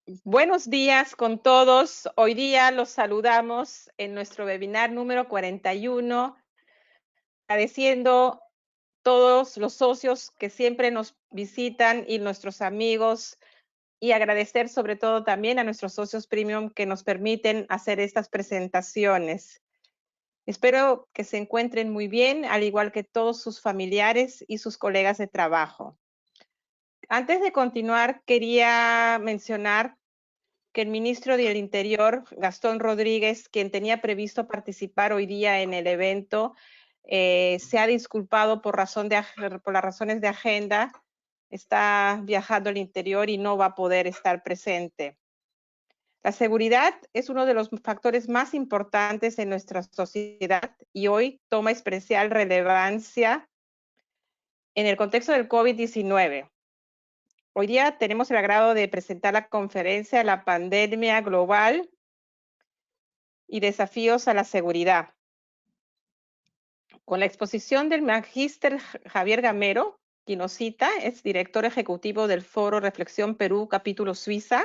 Buenos días con todos. Hoy día los saludamos en nuestro webinar número 41, agradeciendo todos los socios que siempre nos visitan y nuestros amigos, y agradecer sobre todo también a nuestros socios premium que nos permiten hacer estas presentaciones. Espero que se encuentren muy bien, al igual que todos sus familiares y sus colegas de trabajo. Antes de continuar, quería mencionar que el ministro del Interior, Gastón Rodríguez, quien tenía previsto participar hoy día en el evento, se ha disculpado por las razones de agenda. Está viajando al interior y no va a poder estar presente. La seguridad es uno de los factores más importantes en nuestra sociedad y hoy toma especial relevancia en el contexto del COVID-19. Hoy día tenemos el agrado de presentar la conferencia La pandemia global y desafíos a la seguridad. Con la exposición del magíster Javier Gamero, quien nos cita, es director ejecutivo del Foro Reflexión Perú, capítulo Suiza.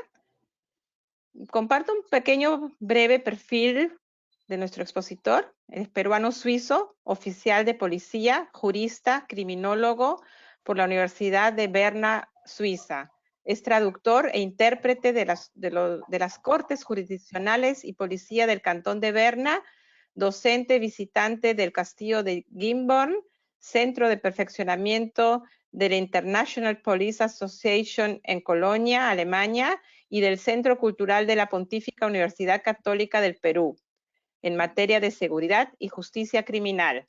Comparto un pequeño breve perfil de nuestro expositor. Es peruano suizo, oficial de policía, jurista, criminólogo por la Universidad de Berna, Suiza. Es traductor e intérprete de las Cortes Jurisdiccionales y Policía del Cantón de Berna, docente visitante del Castillo de Gimborn, Centro de Perfeccionamiento de la International Police Association en Colonia, Alemania, y del Centro Cultural de la Pontífica Universidad Católica del Perú, en materia de seguridad y justicia criminal.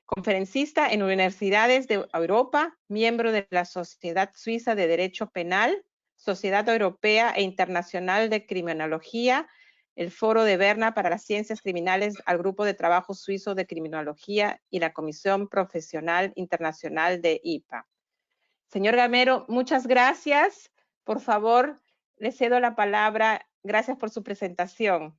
Conferencista en universidades de Europa, miembro de la Sociedad Suiza de Derecho Penal, Sociedad Europea e Internacional de Criminología, el Foro de Berna para las Ciencias Criminales al Grupo de Trabajo Suizo de Criminología y la Comisión Profesional Internacional de IPA. Señor Gamero, muchas gracias. Por favor, le cedo la palabra. Gracias por su presentación.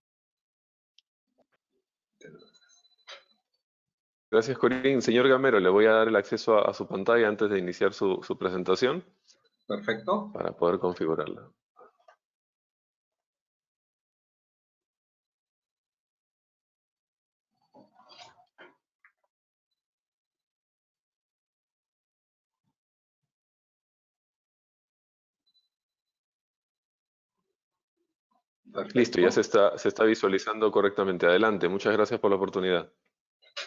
Gracias, Corín. Señor Gamero, le voy a dar el acceso a su pantalla antes de iniciar su presentación. Perfecto. Para poder configurarla. Perfecto. Listo, ya se está visualizando correctamente. Adelante, muchas gracias por la oportunidad.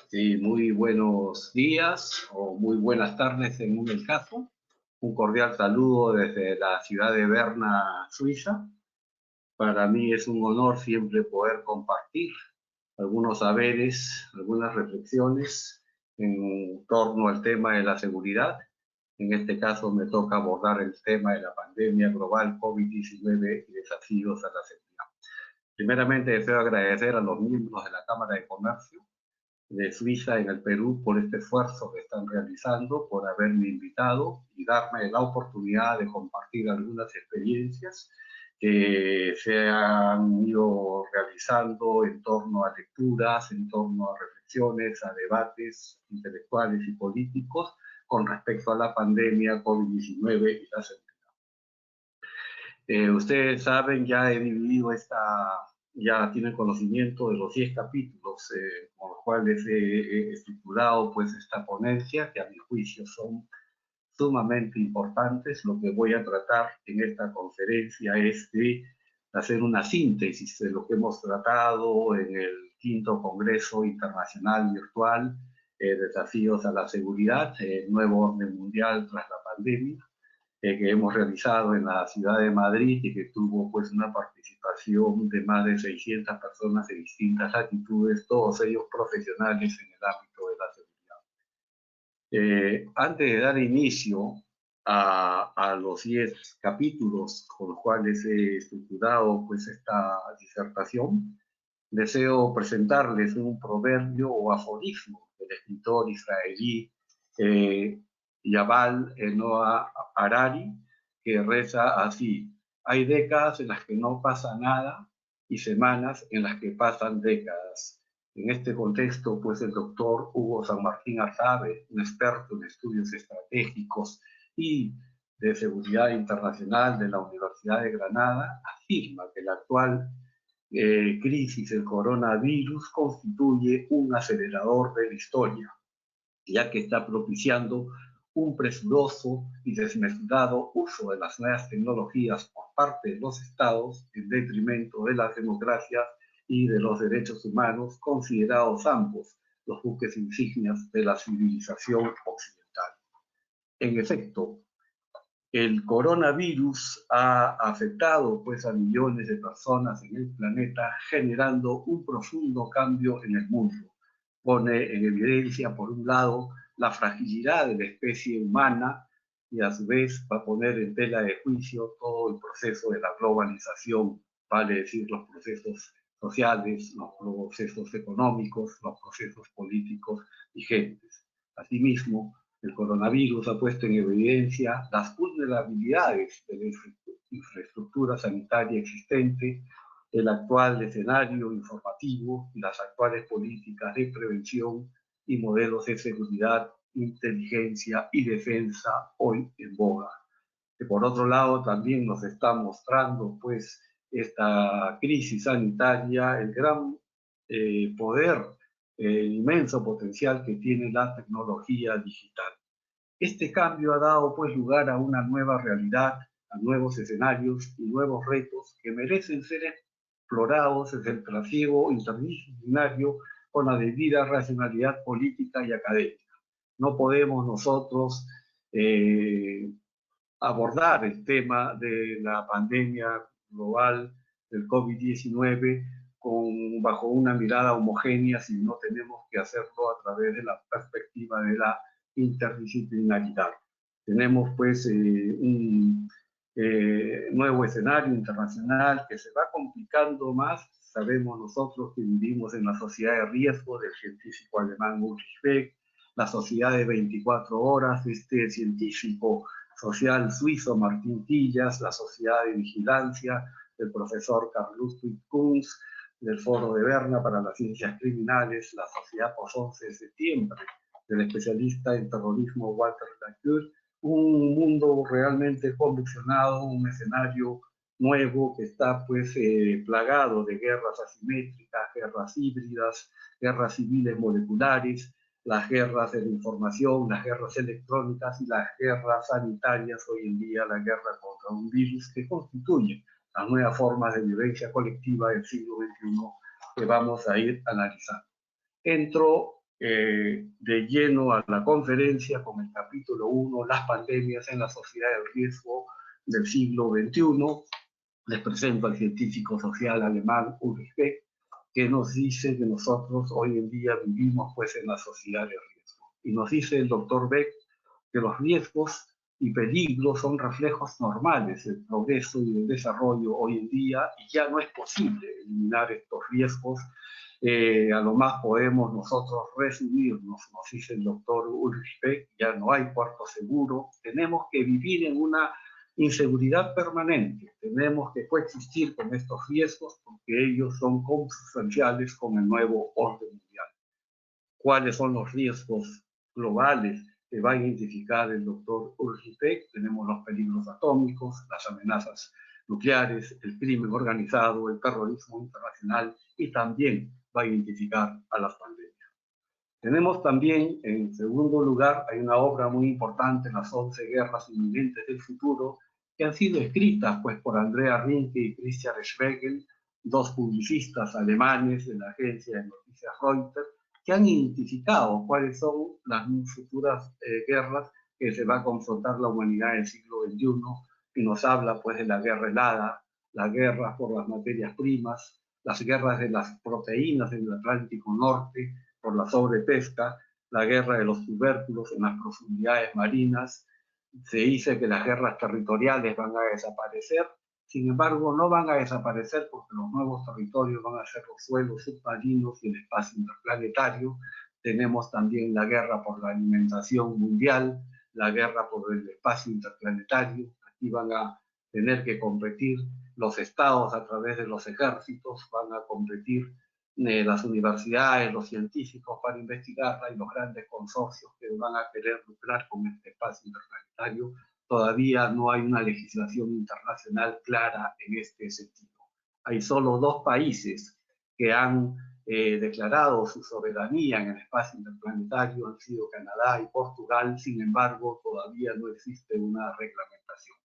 Sí, muy buenos días o muy buenas tardes según el caso. Un cordial saludo desde la ciudad de Berna, Suiza. Para mí es un honor siempre poder compartir algunos saberes, algunas reflexiones en torno al tema de la seguridad. En este caso me toca abordar el tema de la pandemia global COVID-19 y desafíos a la seguridad. Primeramente deseo agradecer a los miembros de la Cámara de Comercio de Suiza en el Perú por este esfuerzo que están realizando, por haberme invitado y darme la oportunidad de compartir algunas experiencias que se han ido realizando en torno a lecturas, en torno a reflexiones, a debates intelectuales y políticos con respecto a la pandemia COVID-19 y la seguridad. Ustedes saben, ya he dividido ya tienen conocimiento de los 10 capítulos con los cuales he estructurado pues esta ponencia, que a mi juicio son sumamente importantes. Lo que voy a tratar en esta conferencia es de hacer una síntesis de lo que hemos tratado en el 5º Congreso Internacional Virtual, Desafíos a la Seguridad, Nuevo Orden Mundial tras la Pandemia, que hemos realizado en la ciudad de Madrid y que tuvo pues una participación de más de 600 personas de distintas actitudes, todos ellos profesionales en el ámbito de la seguridad. Antes de dar inicio a los 10 capítulos con los cuales he estructurado pues esta disertación, deseo presentarles un proverbio o aforismo del escritor israelí Yuval Noah Harari, que reza así: hay décadas en las que no pasa nada y semanas en las que pasan décadas. En este contexto, pues el doctor Hugo San Martín Arzabe, un experto en estudios estratégicos y de Seguridad Internacional de la Universidad de Granada afirma que la actual crisis del coronavirus constituye un acelerador de la historia, ya que está propiciando un presuroso y desmesurado uso de las nuevas tecnologías por parte de los estados en detrimento de las democracias y de los derechos humanos, considerados ambos los buques insignias de la civilización occidental. En efecto, el coronavirus ha afectado pues, a millones de personas en el planeta, generando un profundo cambio en el mundo. Pone en evidencia, por un lado, la fragilidad de la especie humana y a su vez va a poner en tela de juicio todo el proceso de la globalización, vale decir, los procesos sociales, los procesos económicos, los procesos políticos vigentes. Asimismo, el coronavirus ha puesto en evidencia las vulnerabilidades de la infraestructura sanitaria existente, el actual escenario informativo y las actuales políticas de prevención y modelos de seguridad, inteligencia y defensa hoy en boga. Que por otro lado también nos está mostrando pues esta crisis sanitaria, el gran poder, el inmenso potencial que tiene la tecnología digital. Este cambio ha dado pues lugar a una nueva realidad, a nuevos escenarios y nuevos retos que merecen ser explorados desde el trasiego interdisciplinario con la debida racionalidad política y académica. No podemos nosotros abordar el tema de la pandemia global del COVID-19 bajo una mirada homogénea, si no tenemos que hacerlo a través de la perspectiva de la interdisciplinaridad. Tenemos pues un nuevo escenario internacional que se va complicando más. Sabemos nosotros que vivimos en la sociedad de riesgo del científico alemán Ulrich Beck, la sociedad de 24 horas, este científico social suizo Martín Tillas, la sociedad de vigilancia del profesor Carl Ludwig Kunz, del Foro de Berna para las Ciencias Criminales, la sociedad post-11 de septiembre, del especialista en terrorismo Walter Lacour, un mundo realmente convulsionado, un escenario nuevo que está pues plagado de guerras asimétricas, guerras híbridas, guerras civiles moleculares, las guerras de la información, las guerras electrónicas y las guerras sanitarias, hoy en día la guerra contra un virus que constituye las nuevas formas de violencia colectiva del siglo XXI que vamos a ir analizando. Entro de lleno a la conferencia con el capítulo 1, las pandemias en la sociedad de riesgo del siglo XXI. Les presento al científico social alemán Ulrich Beck, que nos dice que nosotros hoy en día vivimos pues en la sociedad de riesgo. Y nos dice el doctor Beck que los riesgos y peligros son reflejos normales del progreso y del desarrollo hoy en día y ya no es posible eliminar estos riesgos. A lo más podemos nosotros resumirnos, nos dice el doctor Ulrich Beck, ya no hay puerto seguro, tenemos que vivir en una inseguridad permanente, tenemos que coexistir con estos riesgos porque ellos son consustanciales con el nuevo orden mundial. ¿Cuáles son los riesgos globales que va a identificar el doctor Ulrich Beck? Tenemos los peligros atómicos, las amenazas nucleares, el crimen organizado, el terrorismo internacional y también va a identificar a las pandemias. Tenemos también, en segundo lugar, hay una obra muy importante, Las 11 guerras inminentes del futuro, que han sido escritas pues, por Andrea Rinke y Christian Schwegel, dos publicistas alemanes de la agencia de noticias Reuters, que han identificado cuáles son las futuras guerras que se va a confrontar la humanidad en el siglo XXI, y nos habla pues de la guerra helada, las guerras por las materias primas, las guerras de las proteínas en el Atlántico Norte, por la sobrepesca, la guerra de los tubérculos en las profundidades marinas. Se dice que las guerras territoriales van a desaparecer, sin embargo no van a desaparecer porque los nuevos territorios van a ser los suelos submarinos y el espacio interplanetario. Tenemos también la guerra por la alimentación mundial, la guerra por el espacio interplanetario. Aquí van a tener que competir los estados a través de los ejércitos, van a competir las universidades, los científicos para investigarla y los grandes consorcios que van a querer lucrar con este espacio interplanetario todavía no hay una legislación internacional clara en este sentido. Hay solo 2 países que han declarado su soberanía en el espacio interplanetario, han sido Canadá y Portugal. Sin embargo, todavía no existe una reglamentación.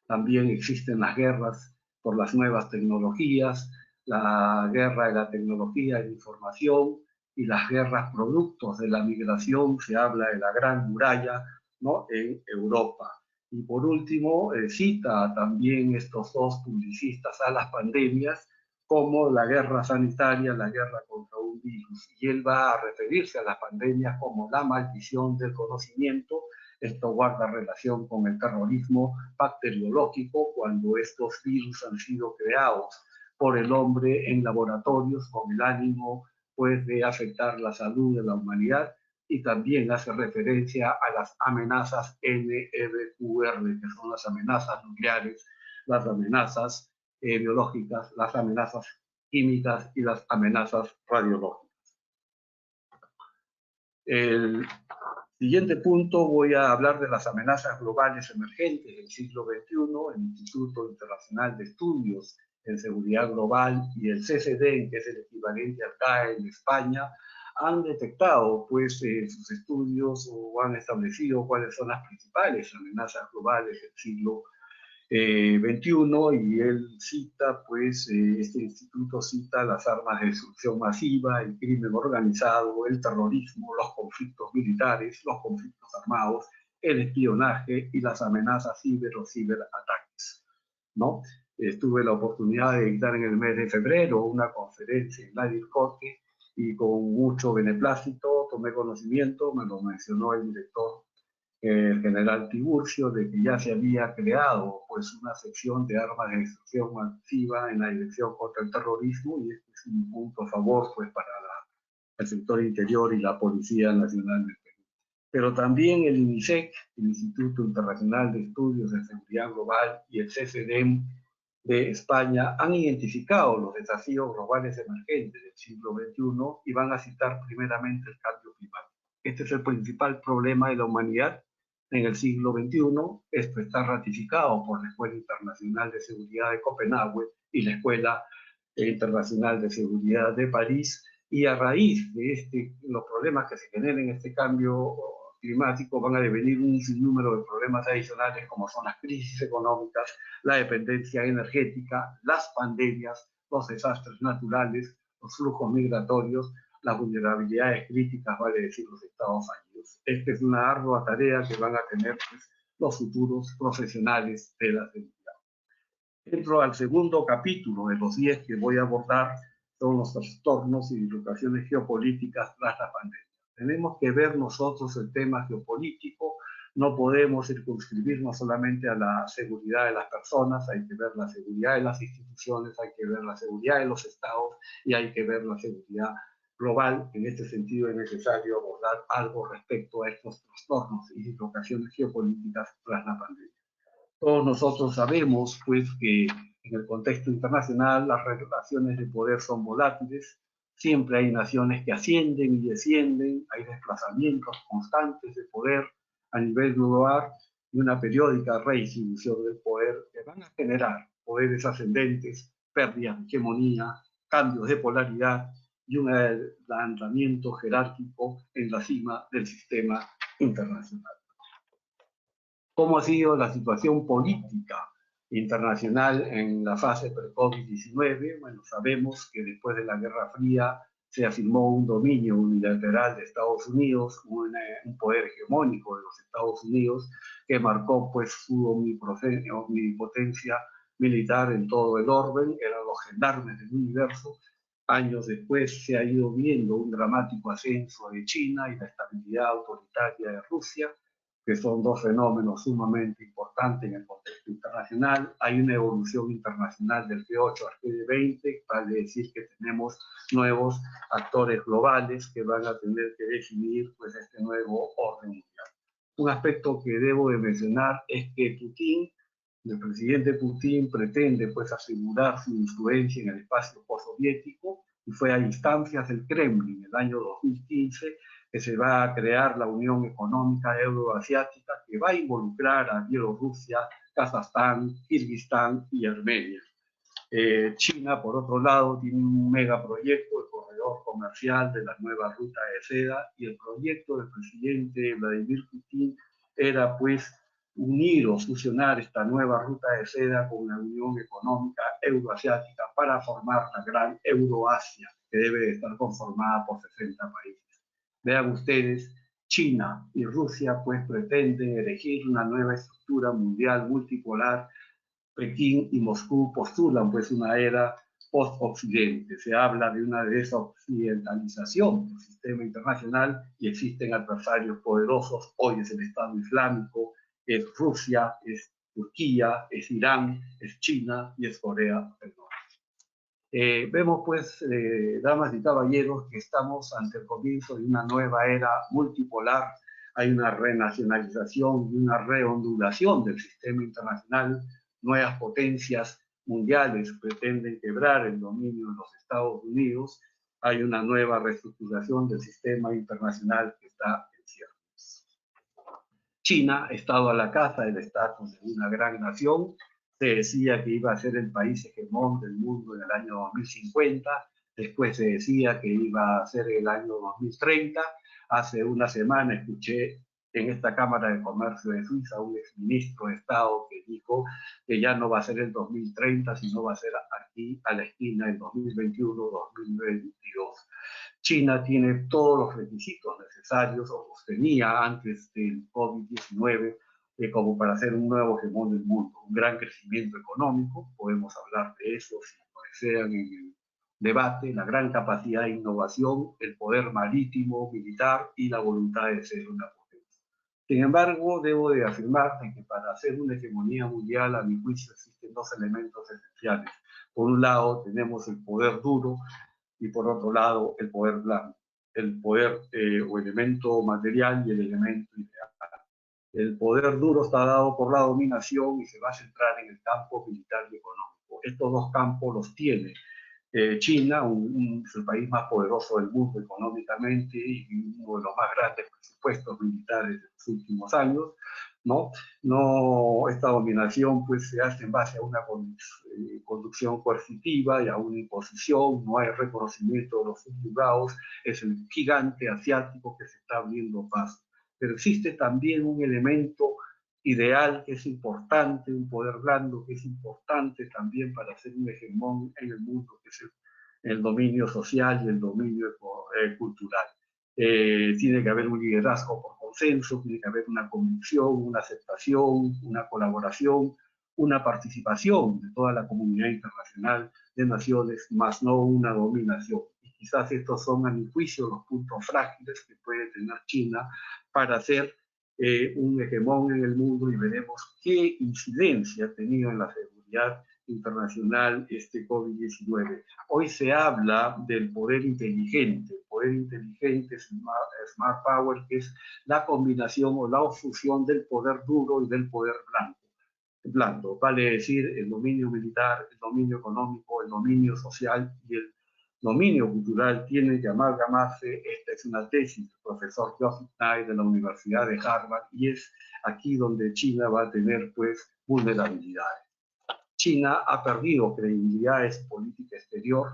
También existen las guerras por las nuevas tecnologías, la guerra de la tecnología de la información y las guerras productos de la migración. Se habla de la Gran Muralla, ¿no?, en Europa. Y por último, cita también estos 2 publicistas a las pandemias como la guerra sanitaria, la guerra contra un virus. Y él va a referirse a las pandemias como la maldición del conocimiento. Esto guarda relación con el terrorismo bacteriológico, cuando estos virus han sido creados por el hombre en laboratorios con el ánimo, pues, de afectar la salud de la humanidad. Y también hace referencia a las amenazas NRQR, que son las amenazas nucleares, las amenazas biológicas, las amenazas químicas y las amenazas radiológicas. El siguiente punto, voy a hablar de las amenazas globales emergentes del siglo XXI. El Instituto Internacional de Estudios en Seguridad Global y el CCD, que es el equivalente acá en España, han detectado, pues, sus estudios, o han establecido cuáles son las principales amenazas globales del siglo XXI, y él cita, pues, este instituto cita las armas de destrucción masiva, el crimen organizado, el terrorismo, los conflictos militares, los conflictos armados, el espionaje y las amenazas ciber o ciberataques, ¿no? Tuve la oportunidad de dictar en el mes de febrero una conferencia en la DIRCOTE y con mucho beneplácito tomé conocimiento, me lo mencionó el director, el general Tiburcio, de que ya se había creado, pues, una sección de armas de destrucción masiva en la dirección contra el terrorismo, y este es un punto a favor, pues, para el sector interior y la Policía Nacional del Perú. Pero también el INISEC, el Instituto Internacional de Estudios de Seguridad Global, y el CCDEM de España han identificado los desafíos globales emergentes del siglo XXI y van a citar primeramente el cambio climático. Este es el principal problema de la humanidad en el siglo XXI. Esto está ratificado por la Escuela Internacional de Seguridad de Copenhague y la Escuela Internacional de Seguridad de París. Y a raíz de los problemas que se generen en este cambio climático, van a devenir un sinnúmero de problemas adicionales, como son las crisis económicas, la dependencia energética, las pandemias, los desastres naturales, los flujos migratorios, las vulnerabilidades críticas, vale decir, los estados fallidos. Esta es una ardua tarea que van a tener, pues, los futuros profesionales de la seguridad. Entro al segundo capítulo de los 10 que voy a abordar, son los trastornos y dislocaciones geopolíticas tras la pandemia. Tenemos que ver nosotros el tema geopolítico, no podemos circunscribirnos solamente a la seguridad de las personas, hay que ver la seguridad de las instituciones, hay que ver la seguridad de los estados y hay que ver la seguridad global. En este sentido es necesario abordar algo respecto a estos trastornos y dislocaciones geopolíticas tras la pandemia. Todos nosotros sabemos, pues, que en el contexto internacional las relaciones de poder son volátiles, siempre hay naciones que ascienden y descienden, hay desplazamientos constantes de poder a nivel global y una periódica redistribución del poder que van a generar poderes ascendentes, pérdidas de hegemonía, cambios de polaridad y un adelantamiento jerárquico en la cima del sistema internacional. ¿Cómo ha sido la situación política internacional en la fase pre-COVID-19? Bueno, sabemos que después de la Guerra Fría se afirmó un dominio unilateral de Estados Unidos, un poder hegemónico de los Estados Unidos que marcó, pues, su omnipotencia militar en todo el orden, eran los gendarmes del universo. Años después se ha ido viendo un dramático ascenso de China y la estabilidad autoritaria de Rusia, que son 2 fenómenos sumamente importantes en el contexto internacional. Hay una evolución internacional del G8 al G20, vale decir que tenemos nuevos actores globales que van a tener que definir, pues, este nuevo orden mundial. Un aspecto que debo de mencionar es que el presidente Putin, pretende, pues, asegurar su influencia en el espacio postsoviético, y fue a instancias del Kremlin en el año 2015 que se va a crear la Unión Económica Euroasiática, que va a involucrar a Bielorrusia, Kazajstán, Kirguistán y Armenia. China, por otro lado, tiene un megaproyecto, el corredor comercial de la nueva ruta de seda, y el proyecto del presidente Vladimir Putin era pues unir o fusionar esta nueva ruta de seda con la Unión Económica Euroasiática para formar la gran Euroasia, que debe estar conformada por 60 países. Vean ustedes, China y Rusia pues pretenden elegir una nueva estructura mundial multipolar. Pekín y Moscú postulan pues una era post-occidente. Se habla de una desoccidentalización del sistema internacional y existen adversarios poderosos. Hoy es el Estado Islámico, es Rusia, es Turquía, es Irán, es China y es Corea del Norte. Vemos pues, damas y caballeros, que estamos ante el comienzo de una nueva era multipolar. Hay una renacionalización y una reondulación del sistema internacional. Nuevas potencias mundiales pretenden quebrar el dominio de los Estados Unidos. Hay una nueva reestructuración del sistema internacional que está en ciernes. China ha estado a la caza del estatus de una gran nación. Se decía que iba a ser el país hegemón del mundo en el año 2050. Después se decía que iba a ser el año 2030. Hace una semana escuché en esta Cámara de Comercio de Suiza un exministro de Estado que dijo que ya no va a ser el 2030, sino va a ser aquí a la esquina el 2021-2022. China tiene todos los requisitos necesarios, o los tenía antes del COVID-19, como para ser un nuevo hegemón del mundo. Un gran crecimiento económico, podemos hablar de eso si lo desean en el debate, la gran capacidad de innovación, el poder marítimo, militar y la voluntad de ser una potencia. Sin embargo, debo de afirmar que para hacer una hegemonía mundial, a mi juicio, existen dos elementos esenciales. Por un lado, tenemos el poder duro y por otro lado, el poder blando. El poder o elemento material y el elemento ideal. El poder duro está dado por la dominación y se va a centrar en el campo militar y económico. Estos dos campos los tiene China, es el país más poderoso del mundo económicamente y uno de los más grandes presupuestos militares de los últimos años, ¿no? Esta dominación pues se hace en base a una conducción coercitiva y a una imposición, no hay reconocimiento de los subyugados, es el gigante asiático que se está abriendo paso. Pero existe también un elemento ideal que es importante, un poder blando que es importante también para ser un hegemón en el mundo, que es el dominio social y el dominio cultural. Tiene que haber un liderazgo por consenso, tiene que haber una convicción, una aceptación, una colaboración, una participación de toda la comunidad internacional de naciones, más no una dominación. Y quizás estos son, a mi juicio, los puntos frágiles que puede tener China para ser un hegemón en el mundo, y veremos qué incidencia ha tenido en la seguridad internacional este COVID-19. Hoy se habla del poder inteligente. El poder inteligente es Smart Power, que es la combinación o la fusión del poder duro y del poder blando. Vale decir, el dominio militar, el dominio económico, el dominio social y el dominio cultural tienen que amalgamarse. Esta es una tesis del profesor Joseph Nye de la Universidad de Harvard, y es aquí donde China va a tener pues vulnerabilidades. China ha perdido credibilidad en su política exterior.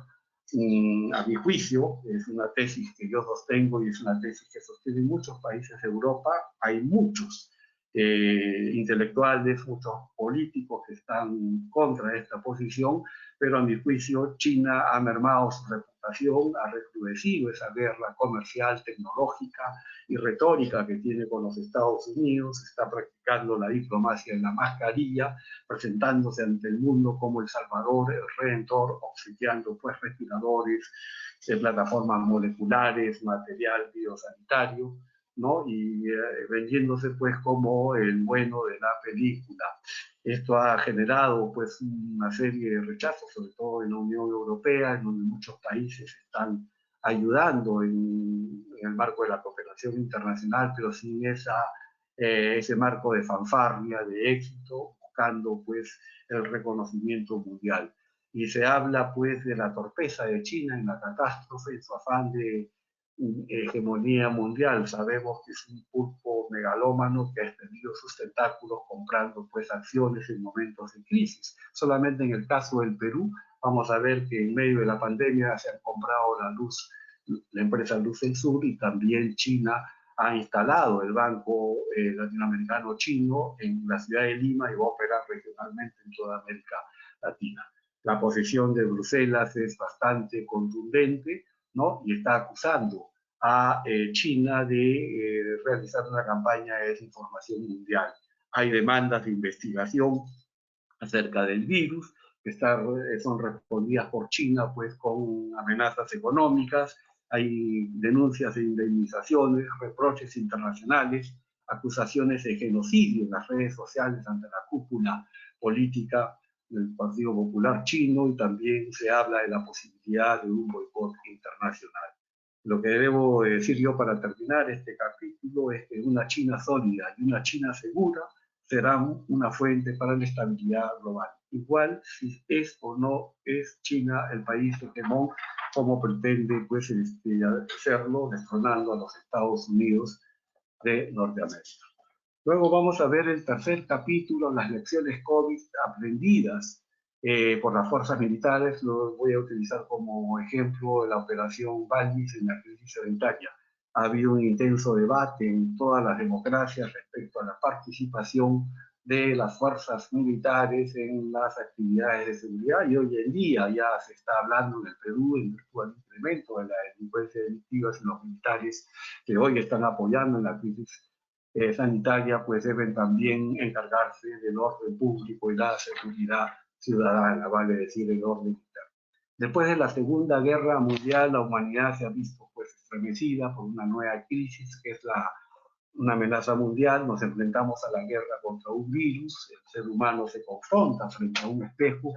A mi juicio, es una tesis que yo sostengo y es una tesis que sostienen muchos países de Europa. Hay muchos intelectuales, muchos políticos que están contra esta posición, pero a mi juicio China ha mermado su reputación, ha recrudecido esa guerra comercial, tecnológica y retórica que tiene con los Estados Unidos, está practicando la diplomacia en la mascarilla, presentándose ante el mundo como el salvador, el redentor, obsequiando pues respiradores, plataformas moleculares, material biosanitario, ¿no? Y vendiéndose pues como el bueno de la película. Esto ha generado pues una serie de rechazos, sobre todo en la Unión Europea, en donde muchos países están ayudando en el marco de la cooperación internacional, pero sin ese marco de fanfarria, de éxito, buscando pues el reconocimiento mundial. Y se habla pues de la torpeza de China en la catástrofe, en su afán de hegemonía mundial. Sabemos que es un pulpo megalómano que ha extendido sus tentáculos comprando pues acciones en momentos de crisis. Solamente en el caso del Perú vamos a ver que en medio de la pandemia se han comprado la empresa Luz del Sur, y también China ha instalado el Banco Latinoamericano Chino en la ciudad de Lima y va a operar regionalmente en toda América Latina. La posición de Bruselas es bastante contundente, ¿no? Y está acusando a China de realizar una campaña de desinformación mundial. Hay demandas de investigación acerca del virus que son respondidas por China pues con amenazas económicas. Hay denuncias de indemnizaciones, reproches internacionales, acusaciones de genocidio en las redes sociales ante la cúpula política del Partido Popular Chino, y también se habla de la posibilidad de un boicot internacional. Lo que debo decir yo para terminar este capítulo es que una China sólida y una China segura serán una fuente para la estabilidad global. Igual si es o no es China el país hegemón, como pretende pues serlo, destronando a los Estados Unidos de Norteamérica. Luego vamos a ver el tercer capítulo, las lecciones COVID aprendidas por las fuerzas militares. Lo voy a utilizar como ejemplo de la operación Balmis en la crisis sanitaria. Ha habido un intenso debate en todas las democracias respecto a la participación de las fuerzas militares en las actividades de seguridad, y hoy en día ya se está hablando en el Perú en virtud del incremento de la delincuencia delictiva y los militares que hoy están apoyando en la crisis sanitaria, pues deben también encargarse del orden público y la seguridad ciudadana, vale decir, el orden interno. Después de la Segunda Guerra Mundial, la humanidad se ha visto pues estremecida por una nueva crisis que es una amenaza mundial. Nos enfrentamos a la guerra contra un virus, el ser humano se confronta frente a un espejo,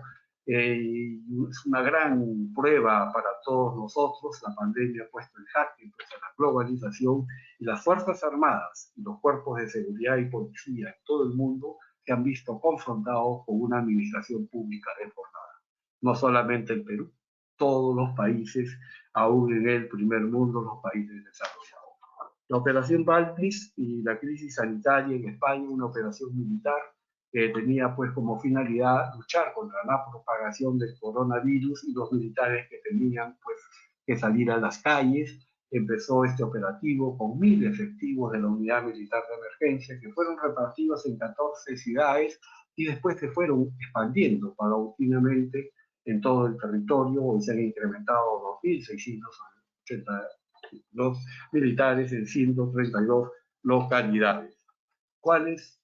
es una gran prueba para todos nosotros. La pandemia ha puesto en jaque pues, a la globalización, y las Fuerzas Armadas y los cuerpos de seguridad y policía en todo el mundo se han visto confrontados con una administración pública reformada. No solamente el Perú, todos los países, aún en el primer mundo, los países desarrollados. La operación Balmis y la crisis sanitaria en España, una operación militar que tenía pues como finalidad luchar contra la propagación del coronavirus, y los militares que tenían pues que salir a las calles. Empezó este operativo con 1.000 efectivos de la Unidad Militar de Emergencia que fueron repartidos en 14 ciudades y después se fueron expandiendo paulatinamente en todo el territorio. Hoy se han incrementado 2.680 los militares en 132 localidades. ¿Cuáles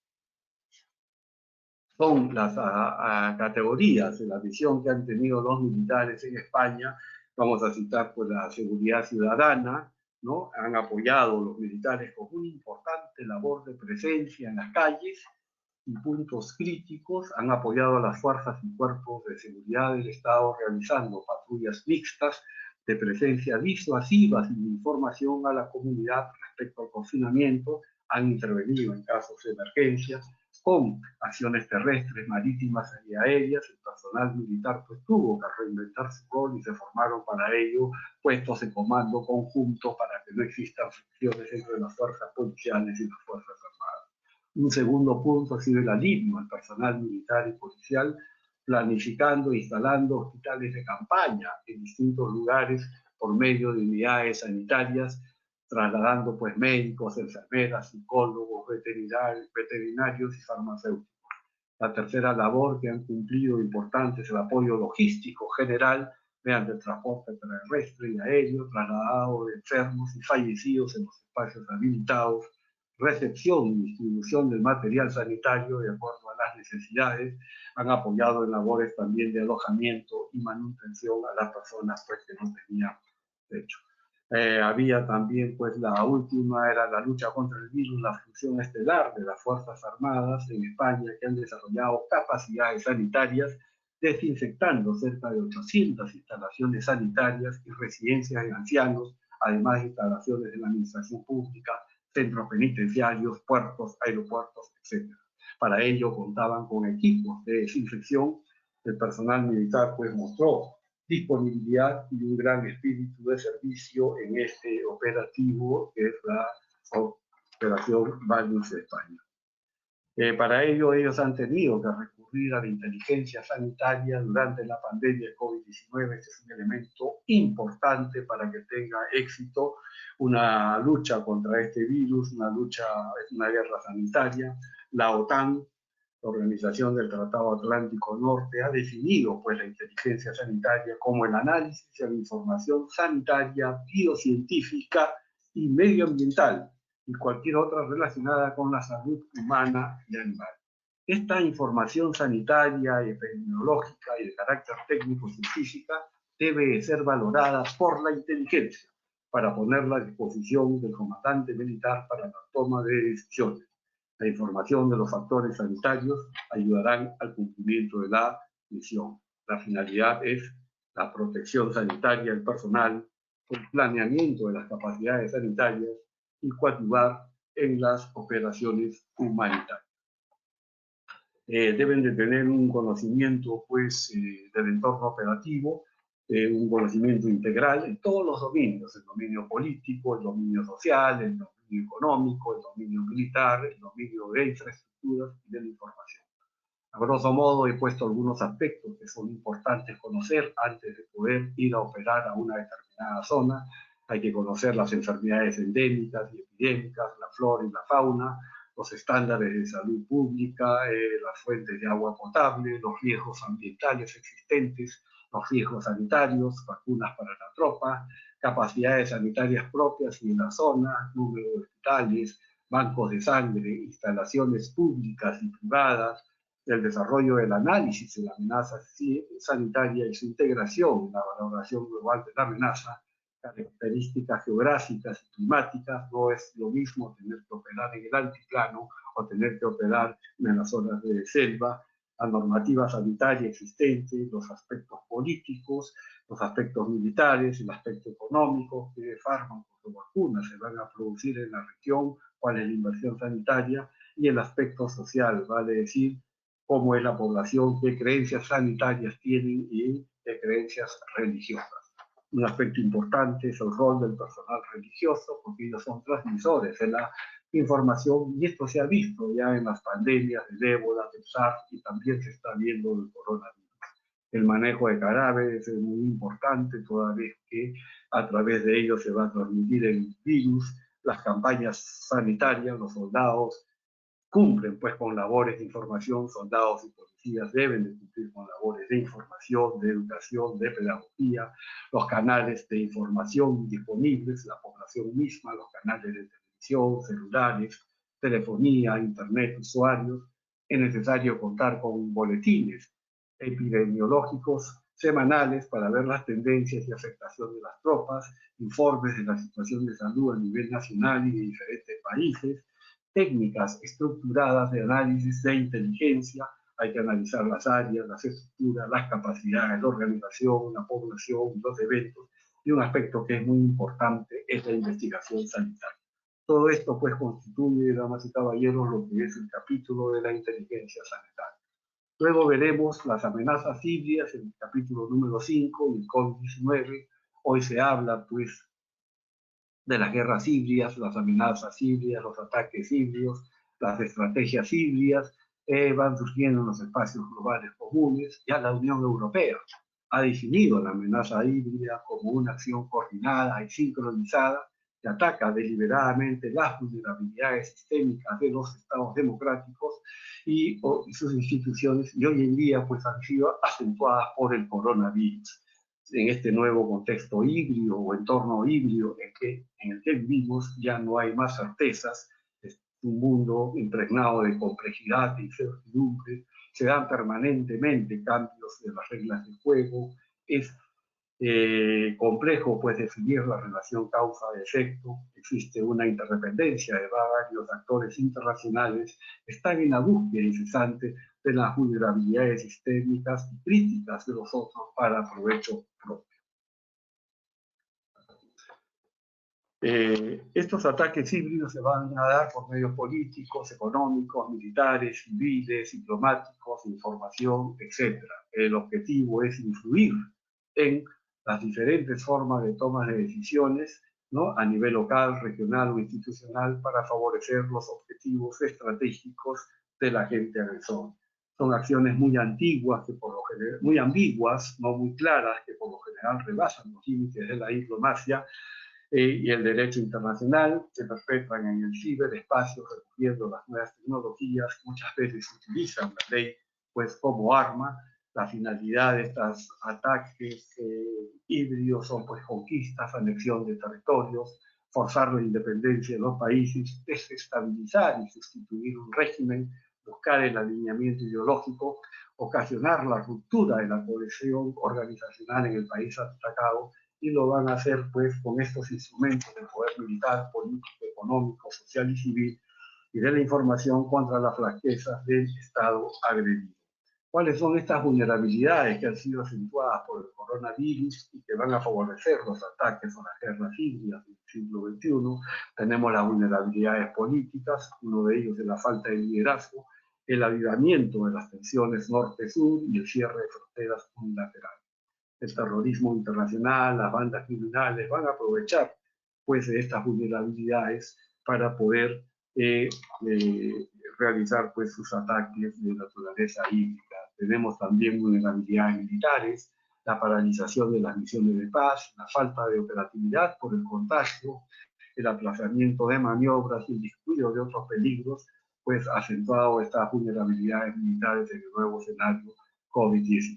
son las categorías de la visión que han tenido los militares en España? Vamos a citar pues la seguridad ciudadana, ¿no? Han apoyado los militares con una importante labor de presencia en las calles y puntos críticos. Han apoyado a las fuerzas y cuerpos de seguridad del Estado realizando patrullas mixtas de presencia disuasiva sin información a la comunidad respecto al confinamiento. Han intervenido en casos de emergencia con acciones terrestres, marítimas y aéreas. El personal militar pues tuvo que reinventar su rol y se formaron para ello puestos de comando conjuntos para que no existan fricciones entre las fuerzas policiales y las fuerzas armadas. Un segundo punto ha sido el alivio al personal militar y policial, planificando e instalando hospitales de campaña en distintos lugares por medio de unidades sanitarias, trasladando pues médicos, enfermeras, psicólogos, veterinarios y farmacéuticos. La tercera labor que han cumplido importante es el apoyo logístico general mediante el transporte terrestre y aéreo, trasladado de enfermos y fallecidos en los espacios habilitados, recepción y distribución del material sanitario de acuerdo a las necesidades. Han apoyado en labores también de alojamiento y manutención a las personas pues, que no tenían techo. Había también, pues la última era la lucha contra el virus, la función estelar de las Fuerzas Armadas en España, que han desarrollado capacidades sanitarias, desinfectando cerca de 800 instalaciones sanitarias y residencias de ancianos, además de instalaciones de la administración pública, centros penitenciarios, puertos, aeropuertos, etc. Para ello contaban con equipos de desinfección. El personal militar pues mostró disponibilidad y un gran espíritu de servicio en este operativo que es la Operación Valus de España. Para ello, ellos han tenido que recurrir a la inteligencia sanitaria durante la pandemia de COVID-19. Este es un elemento importante para que tenga éxito una lucha contra este virus, una guerra sanitaria. La OTAN, la Organización del Tratado Atlántico Norte, ha definido pues, la inteligencia sanitaria como el análisis de la información sanitaria, biocientífica y medioambiental, y cualquier otra relacionada con la salud humana y animal. Esta información sanitaria, epidemiológica y de carácter técnico-científica debe ser valorada por la inteligencia para ponerla a disposición del comandante militar para la toma de decisiones. La información de los factores sanitarios ayudarán al cumplimiento de la misión. La finalidad es la protección sanitaria del personal, el planeamiento de las capacidades sanitarias y coadyuvar en las operaciones humanitarias. Deben de tener un conocimiento pues, del entorno operativo, un conocimiento integral en todos los dominios, el dominio político, el dominio social, el dominio económico, el dominio militar, el dominio de infraestructuras y de la información. A grosso modo he puesto algunos aspectos que son importantes conocer antes de poder ir a operar a una determinada zona. Hay que conocer las enfermedades endémicas y epidémicas, la flora y la fauna, los estándares de salud pública, las fuentes de agua potable, los riesgos ambientales existentes, los riesgos sanitarios, vacunas para la tropa, capacidades sanitarias propias y en la zona, número de hospitales, bancos de sangre, instalaciones públicas y privadas, el desarrollo del análisis de la amenaza sanitaria y su integración en la valoración global de la amenaza, características geográficas y climáticas. No es lo mismo tener que operar en el altiplano o tener que operar en las zonas de selva. La normativa sanitaria existente, los aspectos políticos, los aspectos militares, el aspecto económico, qué fármacos o vacunas se van a producir en la región, cuál es la inversión sanitaria, y el aspecto social, vale decir, cómo es la población, qué creencias sanitarias tienen y qué creencias religiosas. Un aspecto importante es el rol del personal religioso, porque ellos son transmisores de la información, y esto se ha visto ya en las pandemias del ébola, del SARS, y también se está viendo del coronavirus. El manejo de cadáveres es muy importante, toda vez que a través de ellos se va a transmitir el virus. Las campañas sanitarias, los soldados cumplen pues con labores de información, soldados y policías deben de cumplir con labores de información, de educación, de pedagogía, los canales de información disponibles, la población misma, los canales de televisión, celulares, telefonía, internet, usuarios. Es necesario contar con boletines epidemiológicos semanales para ver las tendencias y afectación de las tropas, informes de la situación de salud a nivel nacional y de diferentes países, técnicas estructuradas de análisis de inteligencia. Hay que analizar las áreas, las estructuras, las capacidades, la organización, la población, los eventos, y un aspecto que es muy importante es la investigación sanitaria. Todo esto pues constituye, damas y caballeros, lo que es el capítulo de la inteligencia sanitaria. Luego veremos las amenazas híbridas en el capítulo número 5 y el COVID-19. Hoy se habla pues de las guerras híbridas, las amenazas híbridas, los ataques híbridos, las estrategias híbridas, van surgiendo en los espacios globales comunes. Ya la Unión Europea ha definido la amenaza híbrida como una acción coordinada y sincronizada que ataca deliberadamente las vulnerabilidades sistémicas de los estados democráticos y sus instituciones, y hoy en día pues han sido acentuadas por el coronavirus. En este nuevo contexto híbrido o entorno híbrido en el que vivimos, ya no hay más certezas, es un mundo impregnado de complejidad e incertidumbre, se dan permanentemente cambios de las reglas del juego, es complejo pues definir la relación causa-efecto, existe una interdependencia de varios actores internacionales, están en la búsqueda incesante de las vulnerabilidades sistémicas y críticas de los otros para provecho propio. Estos ataques híbridos se van a dar por medios políticos, económicos, militares, civiles, diplomáticos, información, etc. El objetivo es influir en las diferentes formas de toma de decisiones, ¿no?, a nivel local, regional o institucional para favorecer los objetivos estratégicos de la agente agresor. Son acciones muy antiguas, que por lo general, muy ambiguas, no muy claras, que por lo general rebasan los límites de la diplomacia y el derecho internacional, se perpetran en el ciberespacio, recurriendo a las nuevas tecnologías. Muchas veces utilizan la ley pues como arma. La finalidad de estos ataques híbridos son pues conquistas, anexión de territorios, forzar la independencia de los países, desestabilizar y sustituir un régimen, buscar el alineamiento ideológico, ocasionar la ruptura de la cohesión organizacional en el país atacado, y lo van a hacer pues con estos instrumentos del poder militar, político, económico, social y civil, y de la información contra las flaquezas del Estado agredido. ¿Cuáles son estas vulnerabilidades que han sido acentuadas por el coronavirus y que van a favorecer los ataques o las guerras híbridas del siglo XXI? Tenemos las vulnerabilidades políticas, uno de ellos es la falta de liderazgo, el avivamiento de las tensiones norte-sur y el cierre de fronteras unilaterales. El terrorismo internacional, las bandas criminales van a aprovechar pues de estas vulnerabilidades para poder realizar pues sus ataques de naturaleza híbrida. Tenemos también vulnerabilidades militares, la paralización de las misiones de paz, la falta de operatividad por el contagio, el aplazamiento de maniobras y el descuido de otros peligros, pues acentuado estas vulnerabilidades militares en el nuevo escenario COVID-19.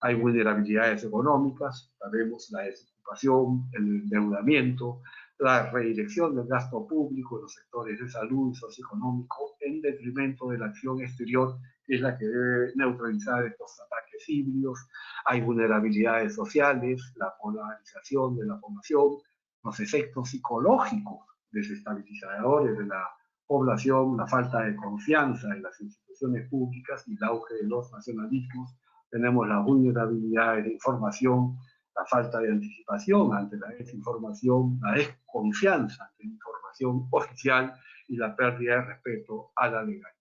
Hay vulnerabilidades económicas, sabemos la desocupación, el endeudamiento, la redirección del gasto público en los sectores de salud y socioeconómico en detrimento de la acción exterior, que es la que debe neutralizar estos ataques híbridos. Hay vulnerabilidades sociales, la polarización de la población, los efectos psicológicos desestabilizadores de la población, la falta de confianza en las instituciones públicas y el auge de los nacionalismos. Tenemos las vulnerabilidades de información, la falta de anticipación ante la desinformación, la desconfianza ante la información oficial y la pérdida de respeto a la legalidad.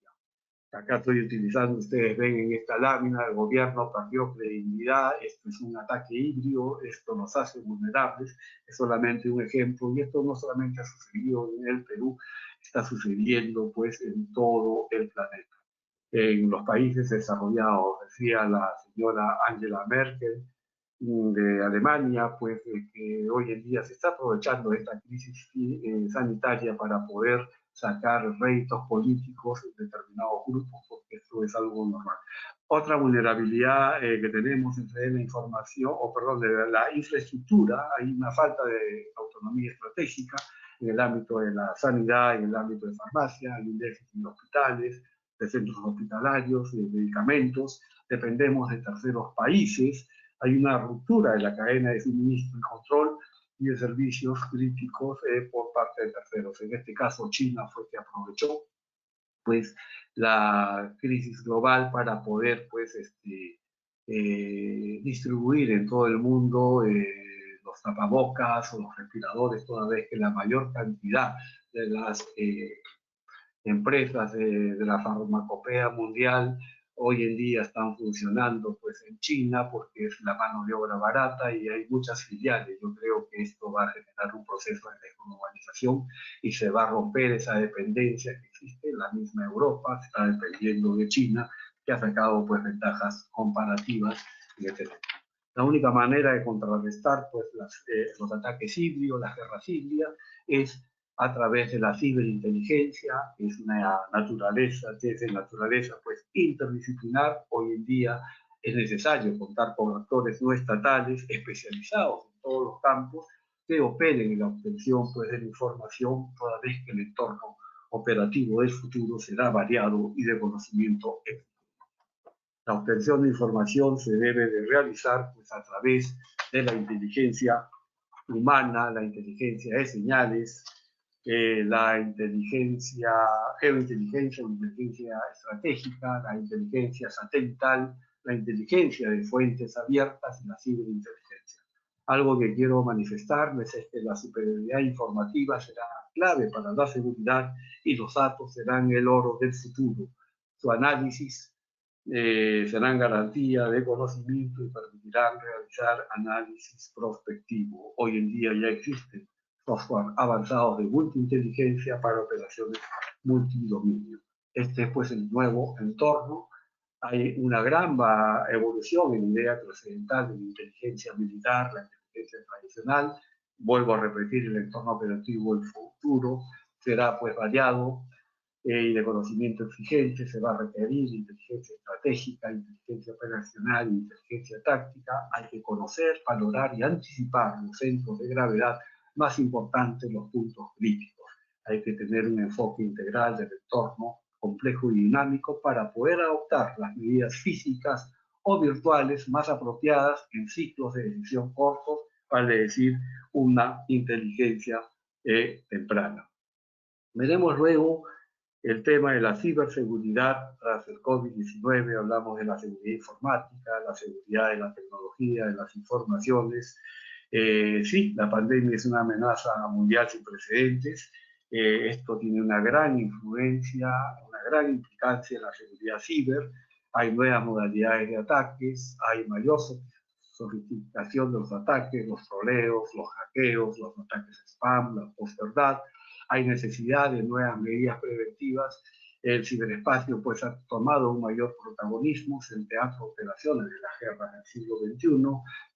Acá estoy utilizando, ustedes ven en esta lámina, el gobierno perdió credibilidad, esto es un ataque híbrido, esto nos hace vulnerables, es solamente un ejemplo, y esto no solamente ha sucedido en el Perú, está sucediendo pues en todo el planeta. En los países desarrollados, decía la señora Angela Merkel de Alemania, pues que hoy en día se está aprovechando de esta crisis sanitaria para poder sacar réditos políticos en determinados grupos, porque esto es algo normal. Otra vulnerabilidad que tenemos es de la información, de la infraestructura. Hay una falta de autonomía estratégica en el ámbito de la sanidad, en el ámbito de farmacia, hay un déficit de hospitales, de centros hospitalarios, de medicamentos, dependemos de terceros países, hay una ruptura de la cadena de suministro y control y de servicios críticos por parte de terceros. En este caso, China fue que aprovechó pues la crisis global para poder pues distribuir en todo el mundo los tapabocas o los respiradores, toda vez que la mayor cantidad de las empresas de la farmacopea mundial hoy en día están funcionando pues en China porque es la mano de obra barata y hay muchas filiales. Yo creo que esto va a generar un proceso de desglobalización y se va a romper esa dependencia que existe. La misma Europa está dependiendo de China, que ha sacado pues ventajas comparativas en este tema. La única manera de contrarrestar pues los ataques híbridos, las guerras híbridas, es a través de la ciberinteligencia, que es una naturaleza, desde naturaleza pues interdisciplinar. Hoy en día es necesario contar con actores no estatales especializados en todos los campos que operen en la obtención pues de la información, toda vez que el entorno operativo del futuro será variado y de conocimiento ético. La obtención de información se debe de realizar pues a través de la inteligencia humana, la inteligencia de señales, la inteligencia, geointeligencia, la inteligencia estratégica, la inteligencia satelital, la inteligencia de fuentes abiertas y la ciberinteligencia. Algo que quiero manifestarles es que la superioridad informativa será clave para la seguridad y los datos serán el oro del futuro. Su análisis serán garantía de conocimiento y permitirán realizar análisis prospectivo. Hoy en día ya existen software avanzados de multiinteligencia para operaciones multidominio. Este es pues el nuevo entorno. Hay una gran evolución en la idea trascendental de la inteligencia militar, la inteligencia tradicional. Vuelvo a repetir, el entorno operativo del futuro será pues variado y de conocimiento exigente. Se va a requerir inteligencia estratégica, inteligencia operacional, inteligencia táctica. Hay que conocer, valorar y anticipar los centros de gravedad más importantes, los puntos críticos. Hay que tener un enfoque integral del entorno complejo y dinámico para poder adoptar las medidas físicas o virtuales más apropiadas en ciclos de decisión cortos, vale decir, una inteligencia temprana. Veremos luego el tema de la ciberseguridad tras el COVID-19. Hablamos de la seguridad informática, la seguridad de la tecnología, de las informaciones. Sí, la pandemia es una amenaza mundial sin precedentes. Esto tiene una gran influencia, una gran implicancia en la seguridad ciber. Hay nuevas modalidades de ataques, hay mayor sofisticación de los ataques, los troleos, los hackeos, los ataques spam, la posverdad. Hay necesidad de nuevas medidas preventivas. El ciberespacio pues ha tomado un mayor protagonismo, es el teatro de operaciones de las guerras del siglo XXI.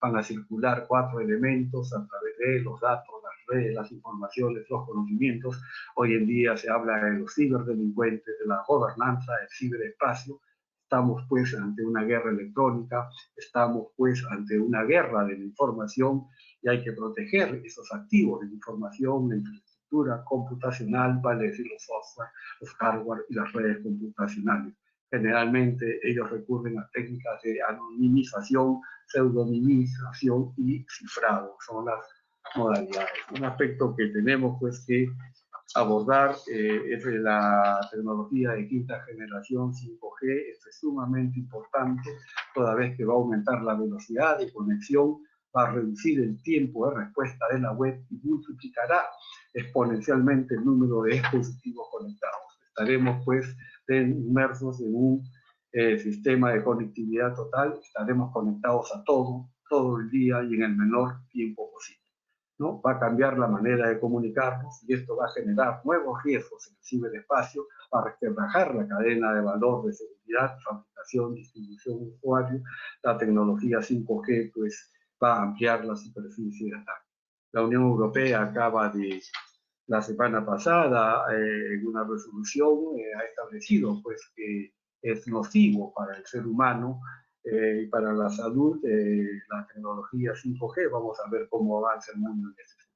Van a circular 4 elementos a través de los datos, las redes, las informaciones, los conocimientos. Hoy en día se habla de los ciberdelincuentes, de la gobernanza del ciberespacio. Estamos pues ante una guerra electrónica, estamos pues ante una guerra de la información y hay que proteger esos activos de la información, la infraestructura computacional, vale decir los software, los hardware y las redes computacionales. Generalmente ellos recurren a técnicas de anonimización, pseudonimización y cifrado. Son las modalidades. Un aspecto que tenemos pues que abordar es la tecnología de quinta generación 5G. Esto es sumamente importante, toda vez que va a aumentar la velocidad de conexión, va a reducir el tiempo de respuesta de la web y multiplicará exponencialmente el número de dispositivos conectados. Estaremos pues inmersos en un sistema de conectividad total, estaremos conectados a todo el día y en el menor tiempo posible, ¿no? Va a cambiar la manera de comunicarnos y esto va a generar nuevos riesgos en el ciberespacio, va a resquebrajar la cadena de valor de seguridad, fabricación, distribución, usuario. La tecnología 5G pues va a ampliar la superficie de ataque. La Unión Europea acaba de, la semana pasada, en una resolución, ha establecido pues que es nocivo para el ser humano y para la salud la tecnología 5G. Vamos a ver cómo avanza el mundo en ese sentido.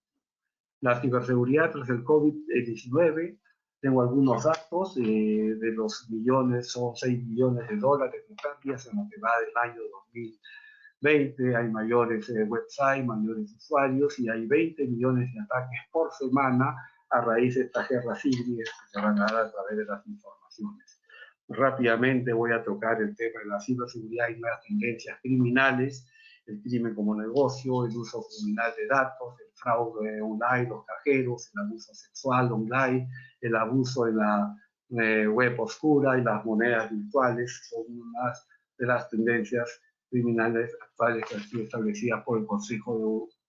La ciberseguridad tras el COVID-19, tengo algunos datos, de los millones, son 6 millones de dólares de pérdidas en lo que va del año 2020, hay mayores websites, mayores usuarios y hay 20 millones de ataques por semana a raíz de estas guerras híbridas que se van a dar a través de las informaciones. Rápidamente voy a tocar el tema de la ciberseguridad y las tendencias criminales, el crimen como negocio, el uso criminal de datos, el fraude online, los cajeros, el abuso sexual online, el abuso de la web oscura y las monedas virtuales son unas de las tendencias criminales actuales que han sido establecidas por el Consejo de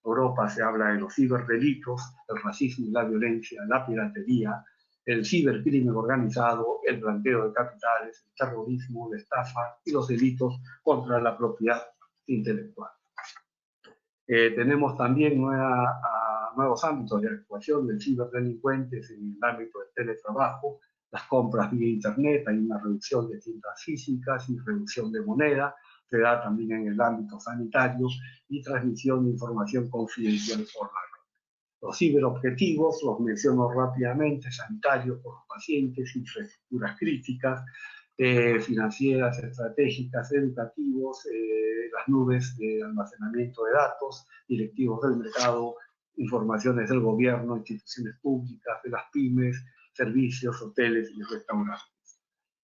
Europa. Se habla de los ciberdelitos, el racismo y la violencia, la piratería, el cibercrimen organizado, el blanqueo de capitales, el terrorismo, la estafa y los delitos contra la propiedad intelectual. Tenemos también nuevos ámbitos de actuación del ciberdelincuentes en el ámbito del teletrabajo, las compras vía internet, hay una reducción de tiendas físicas y reducción de moneda, se da también en el ámbito sanitario y transmisión de información confidencial por la red. Los ciberobjetivos, los menciono rápidamente: sanitarios por los pacientes, infraestructuras críticas, financieras, estratégicas, educativos, las nubes de almacenamiento de datos, directivos del mercado, informaciones del gobierno, instituciones públicas, de las pymes, servicios, hoteles y restaurantes.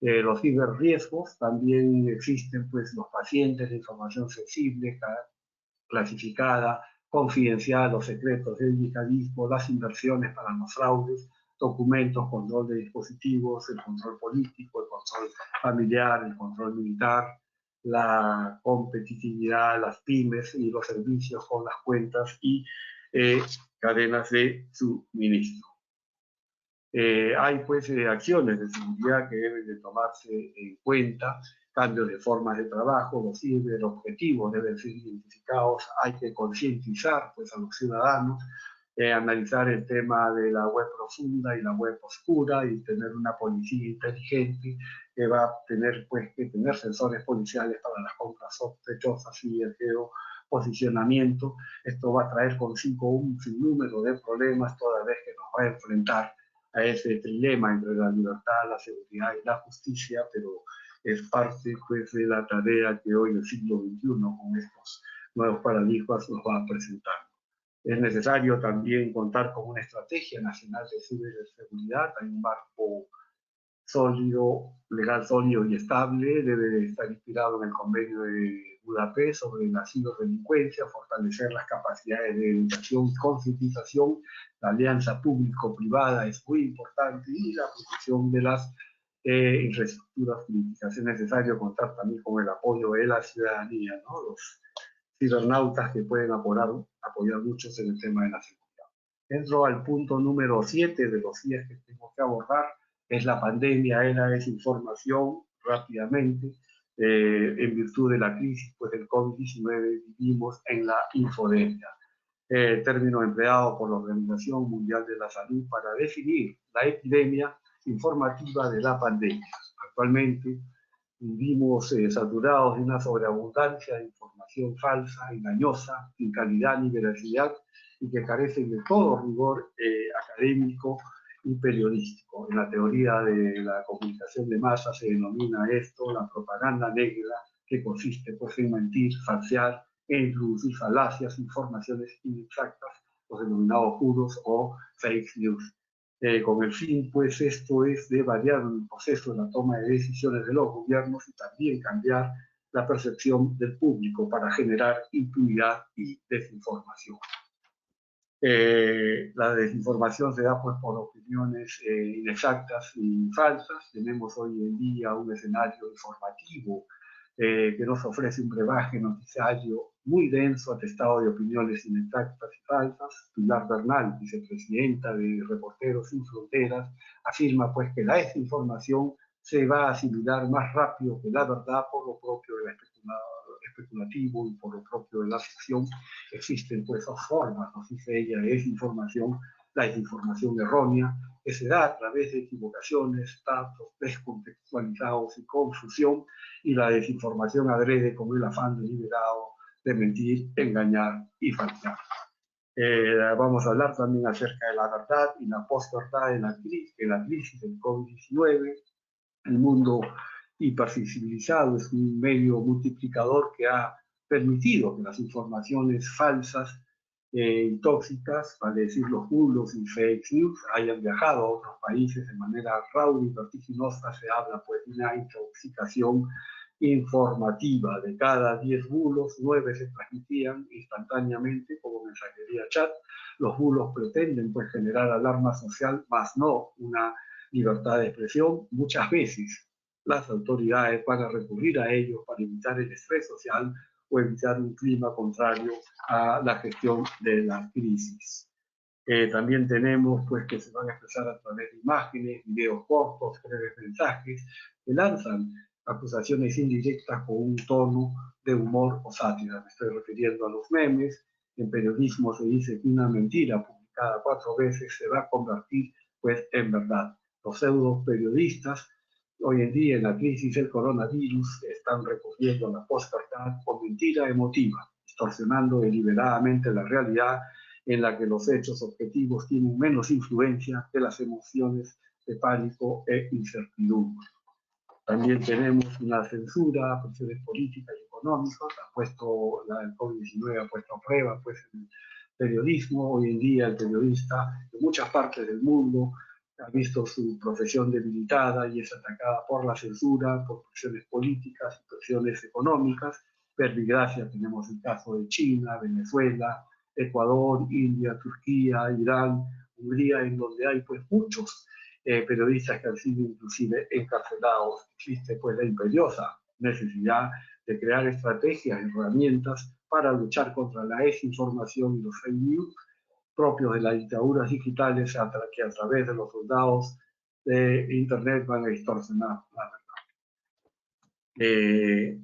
Los ciberriesgos también existen, pues los pacientes, la información sensible, clasificada, confidencial, los secretos del yihadismo, las inversiones para los fraudes, documentos, control de dispositivos, el control político, el control familiar, el control militar, la competitividad, las pymes y los servicios con las cuentas y cadenas de suministro. Hay pues acciones de seguridad que deben de tomarse en cuenta, cambios de formas de trabajo, los ciberobjetivos deben ser identificados, hay que concientizar pues a los ciudadanos, analizar el tema de la web profunda y la web oscura y tener una policía inteligente que va a tener pues que tener sensores policiales para las compras sospechosas y el geoposicionamiento. Esto va a traer consigo un sinnúmero de problemas toda vez que nos va a enfrentar a ese trilema entre la libertad, la seguridad y la justicia, pero es parte pues, de la tarea que hoy el siglo XXI con estos nuevos paradigmas nos va a presentar. Es necesario también contar con una estrategia nacional de ciberseguridad, hay un marco sólido, legal sólido y estable, debe estar inspirado en el convenio de Budapest sobre la ciberdelincuencia, fortalecer las capacidades de educación y concientización, la alianza público-privada es muy importante y la protección de las infraestructuras políticas. Es necesario contar también con el apoyo de la ciudadanía, ¿no? Los cibernautas que pueden apoyar muchos en el tema de la seguridad. Entro al punto número 7 de los 10 que tengo que abordar, es la pandemia de la desinformación rápidamente. En virtud de la crisis pues, del COVID-19 vivimos en la infodemia, término empleado por la Organización Mundial de la Salud para definir la epidemia informativa de la pandemia. Actualmente vivimos saturados de una sobreabundancia de información falsa, engañosa, sin calidad ni veracidad y que carecen de todo rigor académico y periodístico. En la teoría de la comunicación de masa se denomina esto la propaganda negra, que consiste pues, en mentir, falsear e introducir falacias, informaciones inexactas, los denominados puros o fake news. Con el fin, pues, esto es de variar el proceso de la toma de decisiones de los gobiernos y también cambiar la percepción del público para generar impunidad y desinformación. La desinformación se da pues, por opiniones inexactas y falsas. Tenemos hoy en día un escenario informativo que nos ofrece un brebaje noticiario muy denso, atestado de opiniones inexactas y falsas. Pilar Bernal, vicepresidenta de Reporteros Sin Fronteras, afirma pues que la desinformación se va a asimilar más rápido que la verdad por lo propio de la especulativo y por lo propio de la ficción. Existen pues esas formas, nos dice ella, de desinformación, la desinformación errónea, que se da a través de equivocaciones, datos descontextualizados y confusión, y la desinformación adrede con el afán deliberado de mentir, engañar y falsear. Vamos a hablar también acerca de la verdad y la posverdad de la crisis del COVID-19. El mundo hipersensibilizado es un medio multiplicador que ha permitido que las informaciones falsas y tóxicas, vale decir los bulos y fake news, hayan viajado a otros países de manera rauda y vertiginosa. Se habla pues de una intoxicación informativa. De cada 10 bulos, 9 se transmitían instantáneamente como mensajería chat. Los bulos pretenden pues generar alarma social, más no una libertad de expresión. Muchas veces las autoridades van a recurrir a ellos para evitar el estrés social o evitar un clima contrario a la gestión de la crisis. También tenemos pues, que se van a expresar a través de imágenes, videos cortos, breves mensajes, que lanzan acusaciones indirectas con un tono de humor o sátira. Me estoy refiriendo a los memes. En periodismo se dice que una mentira publicada 4 veces se va a convertir pues, en verdad. Los pseudo periodistas hoy en día en la crisis del coronavirus están recurriendo a la posverdad o mentira emotiva, distorsionando deliberadamente la realidad en la que los hechos objetivos tienen menos influencia que las emociones de pánico e incertidumbre. También tenemos una censura, presiones políticas y económicas. El COVID-19 ha puesto a prueba pues, el periodismo. Hoy en día el periodista de muchas partes del mundo ha visto su profesión debilitada y es atacada por la censura, por presiones políticas y presiones económicas. Verbigracia, tenemos el caso de China, Venezuela, Ecuador, India, Turquía, Irán, Hungría, en donde hay pues muchos periodistas que han sido inclusive encarcelados. Existe pues la imperiosa necesidad de crear estrategias y herramientas para luchar contra la desinformación y los fake news propios de las dictaduras digitales que a través de los soldados de Internet van a distorsionar la verdad.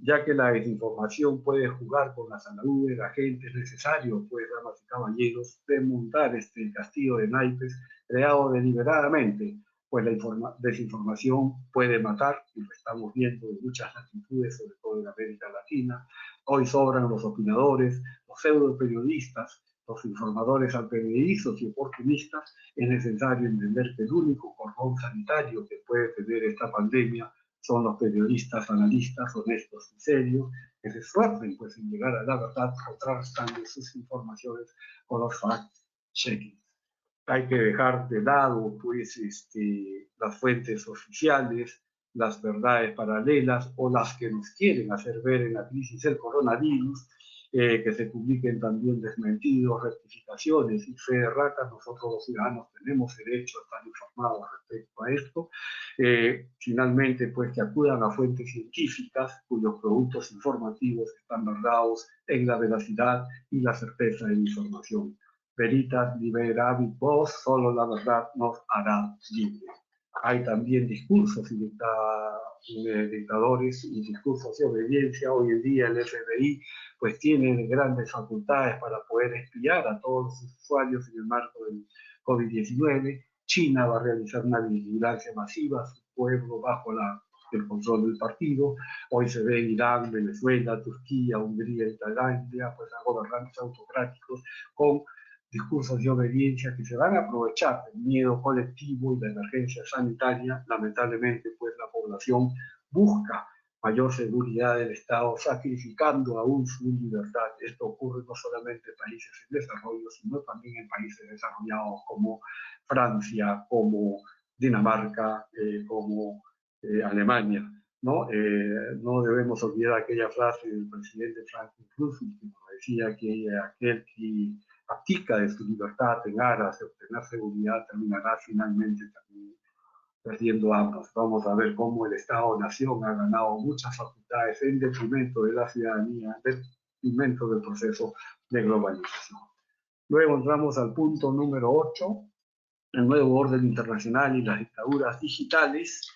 Ya que la desinformación puede jugar con la salud de la gente, es necesario, pues, damas y caballeros, desmontar este castillo de naipes creado deliberadamente, pues la desinformación puede matar, y lo estamos viendo en muchas latitudes, sobre todo en América Latina. Hoy sobran los opinadores, los pseudo periodistas, los informadores alternativos y oportunistas. Es necesario entender que el único cordón sanitario que puede tener esta pandemia son los periodistas, analistas, honestos y serios, que se esfuercen pues, en llegar a la verdad, contrastando sus informaciones con los fact-checking. Hay que dejar de lado pues, las fuentes oficiales, las verdades paralelas o las que nos quieren hacer ver en la crisis del coronavirus, que se publiquen también desmentidos, rectificaciones y fe de rata. Nosotros los ciudadanos tenemos derecho a estar informados respecto a esto. Finalmente, pues que acudan a fuentes científicas cuyos productos informativos están basados en la veracidad y la certeza de la información. Veritas liberabit vos, solo la verdad nos hará libres. Hay también discursos y dictadores y discursos de obediencia. Hoy en día el FBI pues tiene grandes facultades para poder espiar a todos los usuarios en el marco del COVID-19. China va a realizar una vigilancia masiva a su pueblo bajo el control del partido. Hoy se ve en Irán, Venezuela, Turquía, Hungría y Tailandia, pues a gobernantes autocráticos con discursos de obediencia que se van a aprovechar del miedo colectivo y la emergencia sanitaria. Lamentablemente, pues la población busca mayor seguridad del Estado, sacrificando aún su libertad. Esto ocurre no solamente en países en desarrollo, sino también en países desarrollados como Francia, como Dinamarca, como Alemania. ¿No? No debemos olvidar aquella frase del presidente Franklin Roosevelt, que nos decía que aquel que abdica de su libertad en aras de obtener seguridad terminará finalmente también perdiendo ambas. Vamos a ver cómo el Estado-Nación ha ganado muchas facultades en detrimento de la ciudadanía, en detrimento del proceso de globalización. Luego entramos al punto número 8, el nuevo orden internacional y las dictaduras digitales.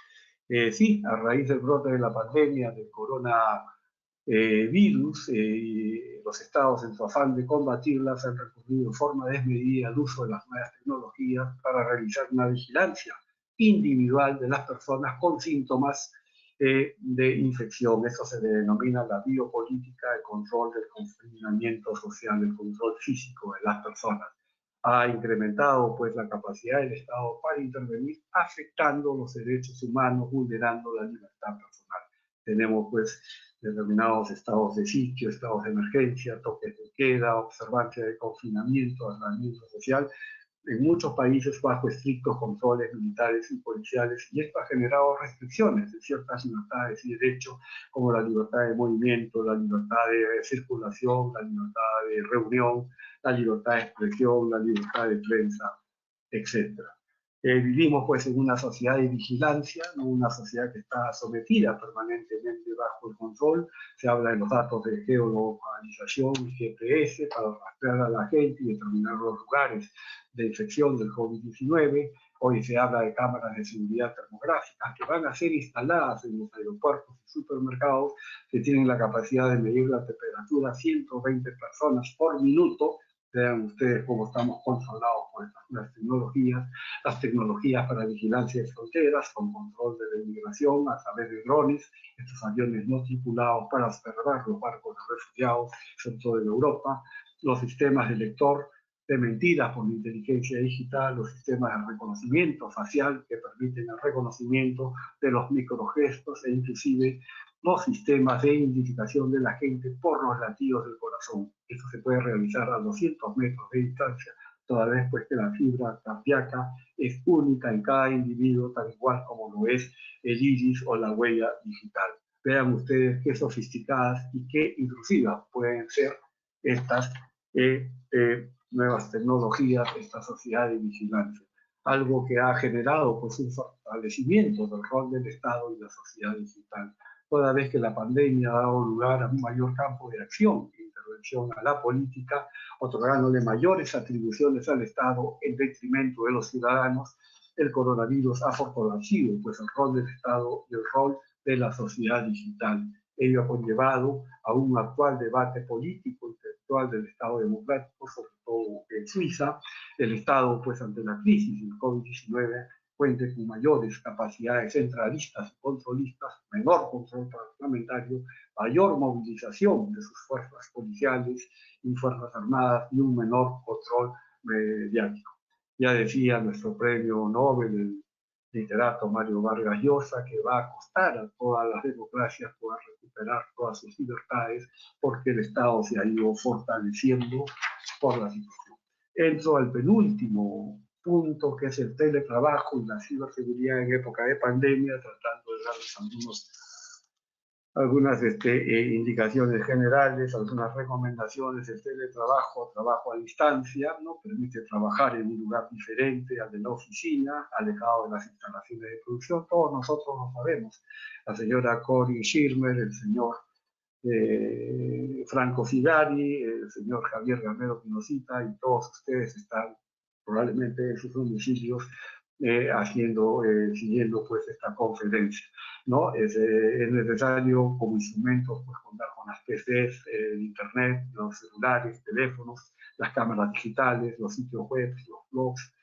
Sí, a raíz del brote de la pandemia del coronavirus, los estados en su afán de combatirlas han recurrido de forma desmedida al uso de las nuevas tecnologías para realizar una vigilancia individual de las personas con síntomas de infección. Eso se denomina la biopolítica, el control del confinamiento social, el control físico de las personas. Ha incrementado pues la capacidad del Estado para intervenir, afectando los derechos humanos, vulnerando la libertad personal. Tenemos pues determinados estados de sitio, estados de emergencia, toques de queda, observancia de confinamiento, aislamiento social, en muchos países bajo estrictos controles militares y policiales, y esto ha generado restricciones de ciertas libertades y derechos, como la libertad de movimiento, la libertad de circulación, la libertad de reunión, la libertad de expresión, la libertad de prensa, etc. Vivimos pues en una sociedad de vigilancia, ¿no? Una sociedad que está sometida permanentemente bajo el control. Se habla de los datos de geolocalización y GPS para rastrear a la gente y determinar los lugares de infección del COVID-19. Hoy se habla de cámaras de seguridad termográficas que van a ser instaladas en los aeropuertos y supermercados, que tienen la capacidad de medir la temperatura a 120 personas por minuto. Vean ustedes cómo estamos controlados por estas nuevas tecnologías, las tecnologías para vigilancia de fronteras, con control de la inmigración a través de drones, estos aviones no tripulados para observar los barcos de refugiados, sobre todo en Europa, los sistemas de lector de mentiras por la inteligencia digital, los sistemas de reconocimiento facial que permiten el reconocimiento de los microgestos e inclusive los sistemas de identificación de la gente por los latidos del corazón. Esto se puede realizar a 200 metros de distancia, toda vez pues que la fibra cardíaca es única en cada individuo, tal igual como lo es el iris o la huella digital. Vean ustedes qué sofisticadas y qué intrusivas pueden ser estas nuevas tecnologías, esta sociedad de vigilancia. Algo que ha generado pues, un fortalecimiento del rol del Estado y la sociedad digital, toda vez que la pandemia ha dado lugar a un mayor campo de acción e intervención a la política, otorgándole mayores atribuciones al Estado en detrimento de los ciudadanos. El coronavirus ha fortalecido pues, el rol del Estado y el rol de la sociedad digital. Ello ha conllevado a un actual debate político intelectual del Estado democrático, sobre todo en Suiza. El Estado, pues ante la crisis del COVID-19, cuente con mayores capacidades centralistas y controlistas, menor control parlamentario, mayor movilización de sus fuerzas policiales y fuerzas armadas y un menor control mediático. Ya decía nuestro premio Nobel, el literato Mario Vargas Llosa, que va a costar a todas las democracias poder recuperar todas sus libertades porque el Estado se ha ido fortaleciendo por la situación. Entro al penúltimo punto, que es el teletrabajo y la ciberseguridad en época de pandemia, tratando de darles algunas indicaciones generales, algunas recomendaciones. El teletrabajo, trabajo a distancia, ¿no? Permite trabajar en un lugar diferente al de la oficina, alejado de las instalaciones de producción. Todos nosotros lo sabemos. La señora Cory Schirmer, el señor Franco Figari, el señor Javier Gamero Pinosita, y todos ustedes están probablemente en sus domicilios siguiendo pues esta conferencia, ¿no? Es necesario como instrumentos pues contar con las PCs, el internet, los celulares, teléfonos, las cámaras digitales, los sitios web, los blogs,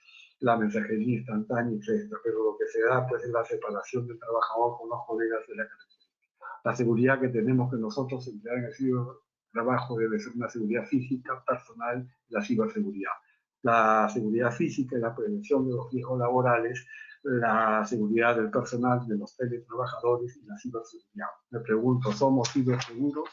la mensajería instantánea, etc. Pero lo que se da pues es la separación del trabajador con los colegas de la característica. La seguridad que tenemos que nosotros emplear en el cibertrabajo debe ser una seguridad física, personal, la ciberseguridad. La seguridad física y la prevención de los riesgos laborales, la seguridad del personal, de los teletrabajadores y la ciberseguridad. Me pregunto, ¿somos ciberseguros?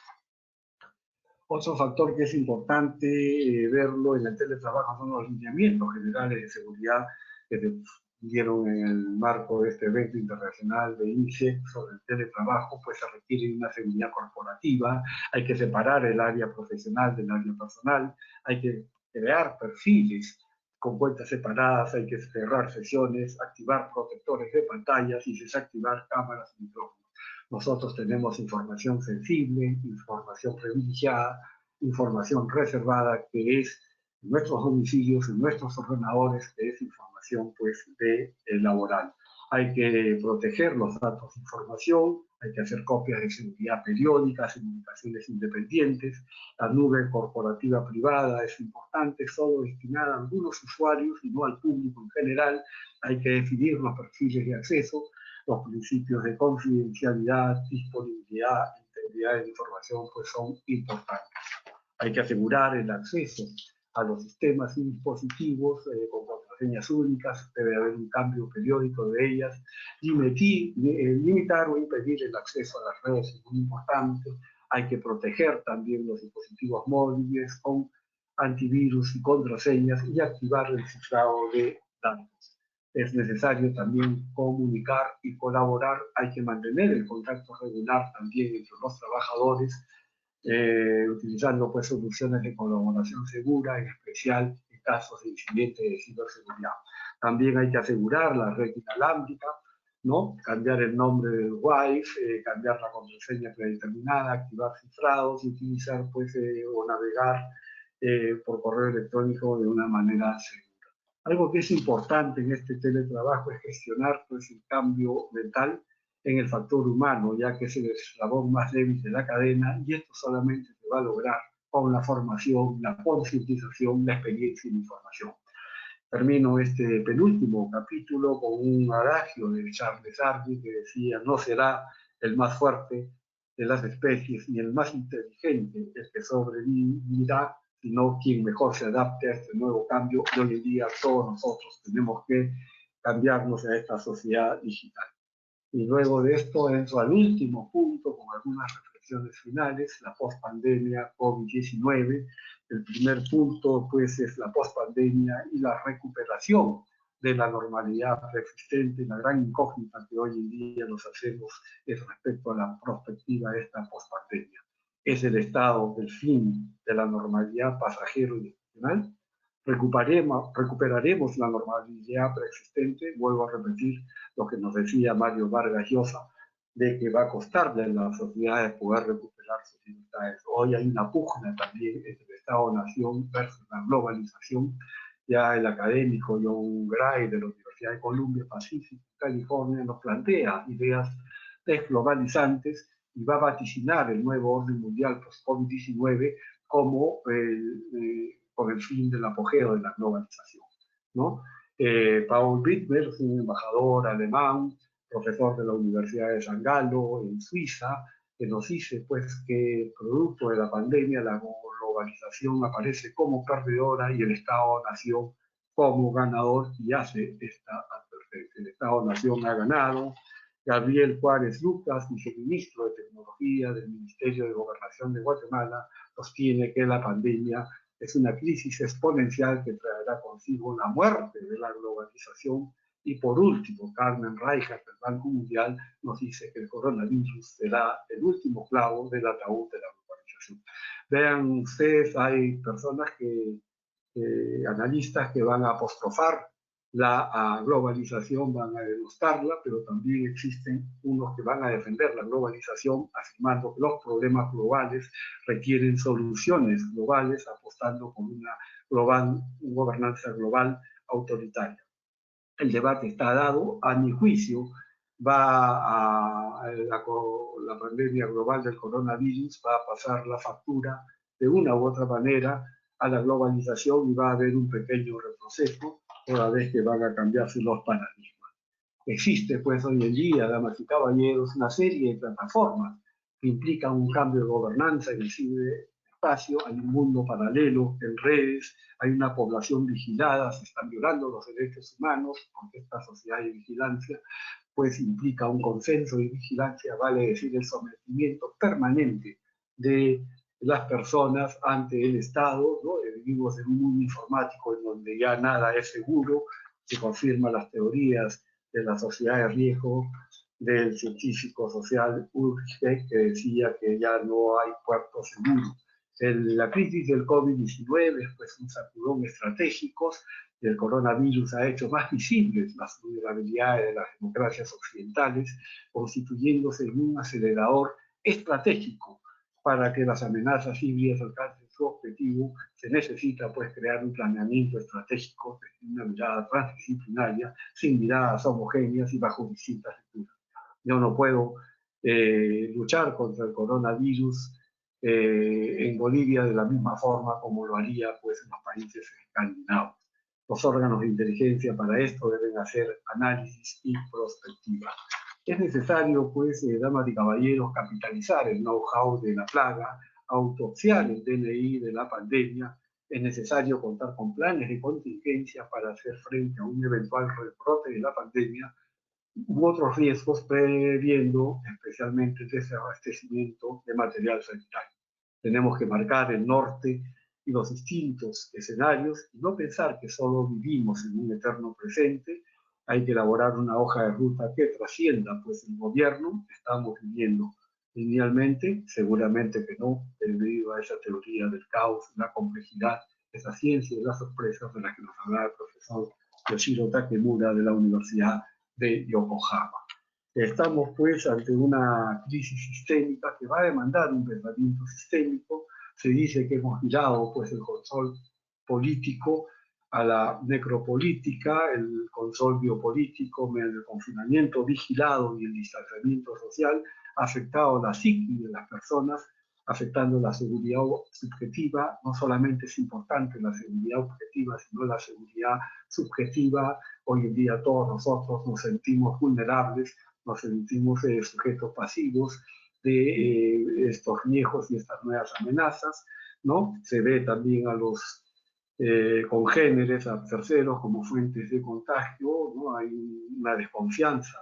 Otro factor que es importante verlo en el teletrabajo son los lineamientos generales de seguridad que se dieron en el marco de este evento internacional de INSEE sobre el teletrabajo. Pues se requiere una seguridad corporativa, hay que separar el área profesional del área personal, hay que crear perfiles con cuentas separadas, hay que cerrar sesiones, activar protectores de pantallas y desactivar cámaras y micrófonos. Nosotros tenemos información sensible, información privilegiada, información reservada, que es en nuestros domicilios, en nuestros ordenadores, que es información pues laboral. Hay que proteger los datos de información, hay que hacer copias de seguridad periódicas en ubicaciones independientes. La nube corporativa privada es importante, solo destinada a algunos usuarios y no al público en general. Hay que definir los perfiles de acceso, los principios de confidencialidad, disponibilidad, integridad de la información pues son importantes. Hay que asegurar el acceso a los sistemas y dispositivos con contraseñas únicas, debe haber un cambio periódico de ellas, limitar o impedir el acceso a las redes es muy importante. Hay que proteger también los dispositivos móviles con antivirus y contraseñas y activar el cifrado de datos. Es necesario también comunicar y colaborar, hay que mantener el contacto regular también entre los trabajadores, utilizando pues soluciones de colaboración segura, en especial en casos de incidentes de ciberseguridad. También hay que asegurar la red inalámbrica, ¿no? Cambiar el nombre del Wi-Fi, cambiar la contraseña predeterminada, activar cifrados y utilizar pues o navegar por correo electrónico de una manera segura. Algo que es importante en este teletrabajo es gestionar pues el cambio mental en el factor humano, ya que es el eslabón más débil de la cadena, y esto solamente se va a lograr con la formación, la concientización, la experiencia y la información. Termino este penúltimo capítulo con un adagio de Charles Darwin que decía: no será el más fuerte de las especies ni el más inteligente el que sobrevivirá, sino quien mejor se adapte a este nuevo cambio. Y hoy en día todos nosotros tenemos que cambiarnos a esta sociedad digital. Y luego de esto entro al último punto con algunas reflexiones finales, la pospandemia COVID-19. El primer punto pues es la pospandemia y la recuperación de la normalidad preexistente. La gran incógnita que hoy en día nos hacemos es respecto a la perspectiva de esta pospandemia. ¿Es el estado del fin de la normalidad pasajero y excepcional? recuperaremos la normalidad preexistente. Vuelvo a repetir lo que nos decía Mario Vargas Llosa, de que va a costarle a las sociedades poder recuperar sus libertades. Hoy hay una pugna también entre el Estado-Nación versus la globalización. Ya el académico John Gray de la Universidad de Columbia Pacific, California, nos plantea ideas desglobalizantes y va a vaticinar el nuevo orden mundial post-COVID-19 como con el fin del apogeo de la globalización, ¿no? Paul Wittmer, un embajador alemán, profesor de la Universidad de San Galo, en Suiza, que nos dice pues, que producto de la pandemia la globalización aparece como perdedora y el Estado-Nación como ganador, y hace esta advertencia. El Estado-Nación ha ganado. Gabriel Juárez Lucas, viceministro de Tecnología del Ministerio de Gobernación de Guatemala, sostiene que la pandemia es una crisis exponencial que traerá consigo la muerte de la globalización. Y por último, Carmen Reichardt del Banco Mundial nos dice que el coronavirus será el último clavo del ataúd de la globalización. Vean ustedes, hay personas analistas que van a apostrofar la globalización, van a denostarla, pero también existen unos que van a defender la globalización, afirmando que los problemas globales requieren soluciones globales, apostando por una gobernanza global autoritaria. El debate está dado, a mi juicio, la pandemia global del coronavirus va a pasar la factura de una u otra manera a la globalización y va a haber un pequeño retroceso toda vez que van a cambiarse los paradigmas. Existe pues hoy en día, damas y caballeros, una serie de plataformas que implican un cambio de gobernanza en el ciberespacio. Hay un mundo paralelo en redes, hay una población vigilada, se están violando los derechos humanos, porque esta sociedad de vigilancia pues implica un consenso de vigilancia, vale decir el sometimiento permanente de las personas ante el Estado, ¿no? Vivimos en un mundo informático en donde ya nada es seguro, se confirman las teorías de la sociedad de riesgo del científico social Ulrich Beck, que decía que ya no hay puerto seguro. La crisis del COVID-19 es pues un sacudón estratégico. El coronavirus ha hecho más visibles las vulnerabilidades de las democracias occidentales, constituyéndose en un acelerador estratégico para que las amenazas híbridas alcancen su objetivo. Se necesita pues crear un planeamiento estratégico desde una mirada transdisciplinaria, sin miradas homogéneas y bajo distintas lecturas. Yo no puedo luchar contra el coronavirus en Bolivia de la misma forma como lo haría pues en los países escandinavos. Los órganos de inteligencia para esto deben hacer análisis y prospectiva. Es necesario, pues, damas y caballeros, capitalizar el know-how de la plaga, autopsiar el DNI de la pandemia. Es necesario contar con planes de contingencia para hacer frente a un eventual rebrote de la pandemia u otros riesgos, previendo especialmente el desabastecimiento de material sanitario. Tenemos que marcar el norte y los distintos escenarios y no pensar que solo vivimos en un eterno presente. Hay que elaborar una hoja de ruta que trascienda pues el gobierno. Estamos viviendo linealmente, seguramente que no, debido a esa teoría del caos, la complejidad, esa ciencia de las sorpresas de la que nos hablaba el profesor Yoshiro Takemura de la Universidad de Yokohama. Estamos pues ante una crisis sistémica que va a demandar un pensamiento sistémico. Se dice que hemos girado pues el control político a la necropolítica, el control biopolítico, el confinamiento vigilado y el distanciamiento social ha afectado la psique de las personas, afectando la seguridad subjetiva. No solamente es importante la seguridad objetiva, sino la seguridad subjetiva. Hoy en día todos nosotros nos sentimos vulnerables, nos sentimos sujetos pasivos de estos riesgos y estas nuevas amenazas, ¿no? Se ve también a los congéneres, a terceros como fuentes de contagio, ¿no? Hay una desconfianza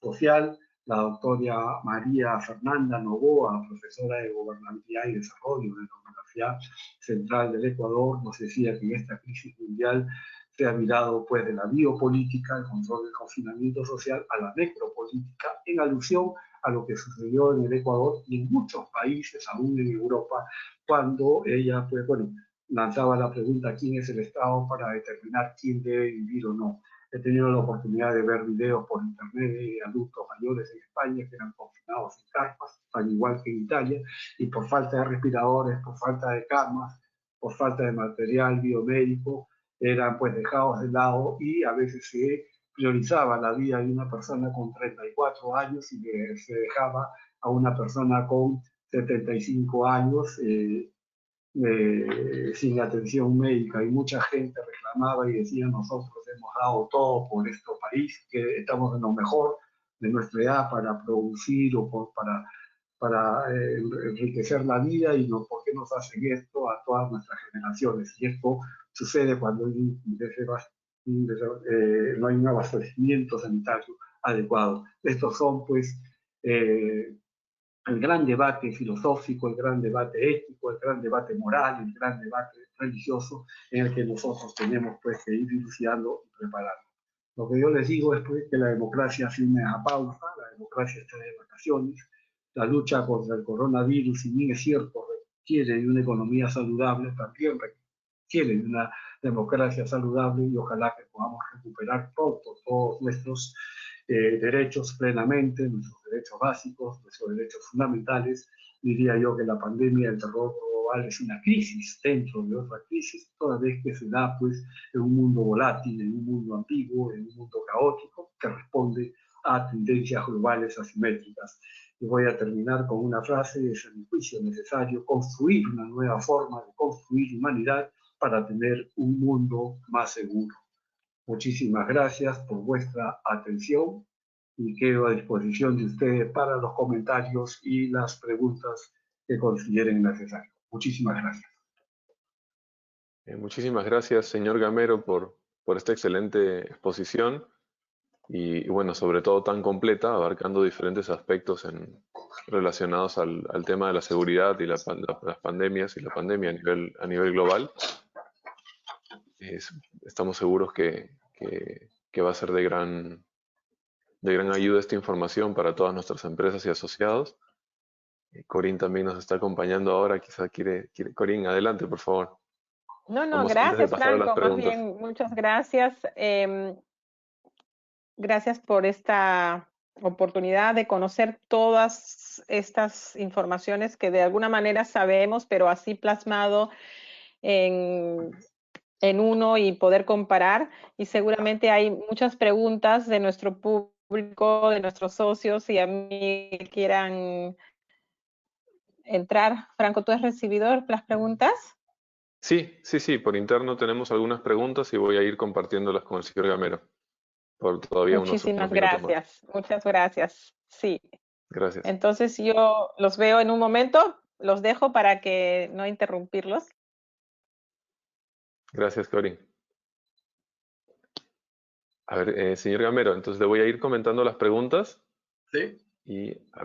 social. La doctora María Fernanda Novoa, profesora de Gobernabilidad y Desarrollo de la Universidad Central del Ecuador, nos decía que en esta crisis mundial se ha mirado pues de la biopolítica, el control del confinamiento social, a la necropolítica, en alusión a lo que sucedió en el Ecuador y en muchos países, aún en Europa, cuando ella, pues bueno, lanzaba la pregunta ¿quién es el Estado para determinar quién debe vivir o no? He tenido la oportunidad de ver videos por internet de adultos mayores en España que eran confinados en carpas, al igual que en Italia, y por falta de respiradores, por falta de camas, por falta de material biomédico, eran pues dejados de lado y a veces se priorizaba la vida de una persona con 34 años y se dejaba a una persona con 75 años sin atención médica, y mucha gente reclamaba y decía nosotros hemos dado todo por este país, que estamos en lo mejor de nuestra edad para producir para enriquecer la vida, y no, ¿por qué nos hacen esto a todas nuestras generaciones? Y esto sucede cuando no hay un abastecimiento sanitario adecuado. Estos son pues el gran debate filosófico, el gran debate ético, el gran debate moral, el gran debate religioso en el que nosotros tenemos pues que ir dilucidando y preparando. Lo que yo les digo es pues, que la democracia hace una pausa, la democracia está de vacaciones, la lucha contra el coronavirus, si bien es cierto, requiere de una economía saludable, también requiere de una democracia saludable, y ojalá que podamos recuperar pronto todos nuestros derechos plenamente, nuestros derechos básicos, nuestros derechos fundamentales. Diría yo que la pandemia del terror global es una crisis dentro de otra crisis, toda vez que se da pues, en un mundo volátil, en un mundo ambiguo, en un mundo caótico, que responde a tendencias globales asimétricas. Y voy a terminar con una frase: es a mi juicio necesario construir una nueva forma de construir humanidad para tener un mundo más seguro. Muchísimas gracias por vuestra atención y quedo a disposición de ustedes para los comentarios y las preguntas que consideren necesarios. Muchísimas gracias. Muchísimas gracias, señor Gamero, por esta excelente exposición y, bueno, sobre todo tan completa, abarcando diferentes aspectos relacionados al tema de la seguridad y las pandemias y la pandemia a nivel global. Estamos seguros que va a ser de gran ayuda esta información para todas nuestras empresas y asociados. Corín también nos está acompañando ahora, quizá quiere Corín, adelante, por favor. No, Vamos antes de gracias, pasar a las Franco. Más preguntas. bien, muchas gracias. Gracias por esta oportunidad de conocer todas estas informaciones que de alguna manera sabemos, pero así plasmado en uno y poder comparar. Y seguramente hay muchas preguntas de nuestro público, de nuestros socios, y a mí que quieran entrar. Franco, ¿tú has recibido las preguntas? Sí, por interno tenemos algunas preguntas y voy a ir compartiéndolas con el señor Gamero por todavía unos Muchísimas minutos más. gracias, muchas gracias. Sí. Gracias. Entonces yo los veo en un momento, los dejo para que no interrumpirlos. Gracias, Corín. A ver, señor Gamero, entonces le voy a ir comentando las preguntas. Sí. Y a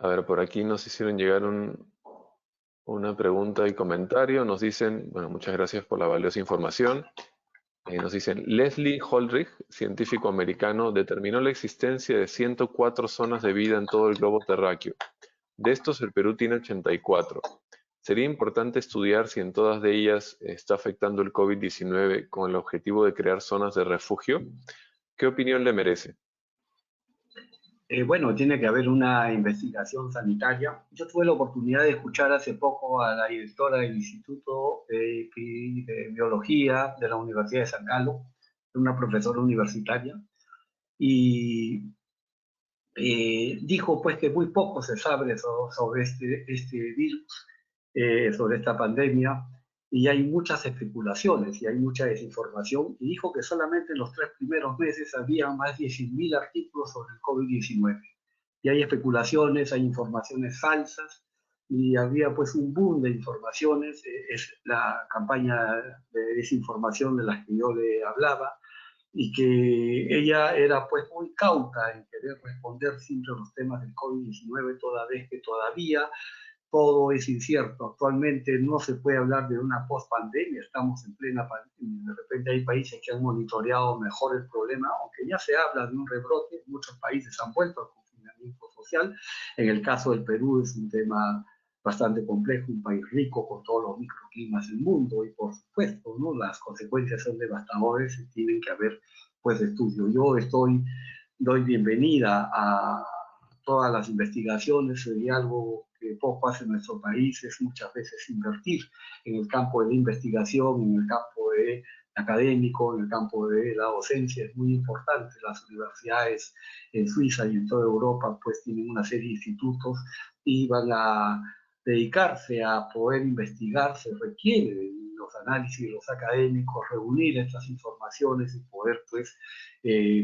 ver, por aquí nos hicieron llegar una pregunta y comentario. Nos dicen, bueno, muchas gracias por la valiosa información. Nos dicen, Leslie Holdridge, científico americano, determinó la existencia de 104 zonas de vida en todo el globo terráqueo. De estos, el Perú tiene 84. ¿Sería importante estudiar si en todas de ellas está afectando el COVID-19 con el objetivo de crear zonas de refugio? ¿Qué opinión le merece? Bueno, tiene que haber una investigación sanitaria. Yo tuve la oportunidad de escuchar hace poco a la directora del Instituto de Biología de la Universidad de San Carlos, una profesora universitaria, y dijo pues que muy poco se sabe sobre este virus, sobre esta pandemia, y hay muchas especulaciones y hay mucha desinformación, y dijo que solamente en los 3 primeros meses había más de 100.000 artículos sobre el COVID-19. Y hay especulaciones, hay informaciones falsas, y había pues un boom de informaciones. Es la campaña de desinformación de la que yo le hablaba, y que ella era pues muy cauta en querer responder siempre a los temas del COVID-19, toda vez que todavía todo es incierto. Actualmente no se puede hablar de una post-pandemia, estamos en plena pandemia. De repente hay países que han monitoreado mejor el problema, aunque ya se habla de un rebrote, muchos países han vuelto al confinamiento social. En el caso del Perú es un tema bastante complejo, un país rico con todos los microclimas del mundo y por supuesto, ¿no? Las consecuencias son devastadoras y tienen que haber pues estudio. Yo doy bienvenida a todas las investigaciones y algo que poco hace nuestro país es muchas veces invertir en el campo de la investigación, en el campo de académico, en el campo de la docencia, es muy importante. Las universidades en Suiza y en toda Europa pues tienen una serie de institutos y van a dedicarse a poder investigar, se requiere los análisis de los académicos, reunir estas informaciones y poder pues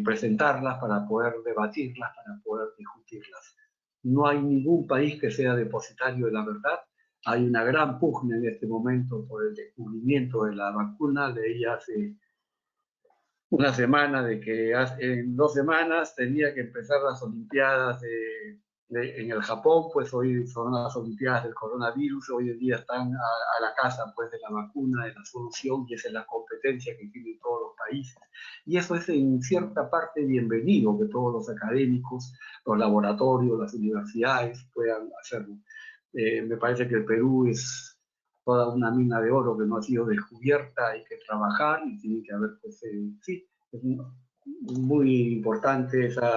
presentarlas para poder debatirlas, para poder discutirlas. No hay ningún país que sea depositario de la verdad. Hay una gran pugna en este momento por el descubrimiento de la vacuna. Leí hace una semana de que en 2 semanas tenía que empezar las Olimpiadas en el Japón, pues hoy son las Olimpiadas del coronavirus, hoy en día están a la casa pues de la vacuna, de la solución, y esa es la competencia que tienen todos los países. Y eso es en cierta parte bienvenido, que todos los académicos, los laboratorios, las universidades puedan hacerlo. Me parece que el Perú es toda una mina de oro que no ha sido descubierta, hay que trabajar y tiene que haber, pues, sí, es muy importante esa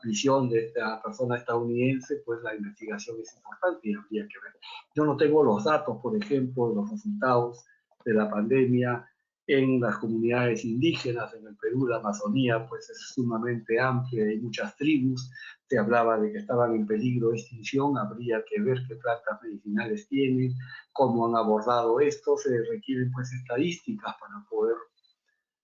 visión de esta persona estadounidense, pues la investigación es importante y habría que ver. Yo no tengo los datos, por ejemplo, de los resultados de la pandemia en las comunidades indígenas, en el Perú, la Amazonía, pues es sumamente amplia, hay muchas tribus, se hablaba de que estaban en peligro de extinción, habría que ver qué plantas medicinales tienen, cómo han abordado esto, se requieren pues estadísticas para poder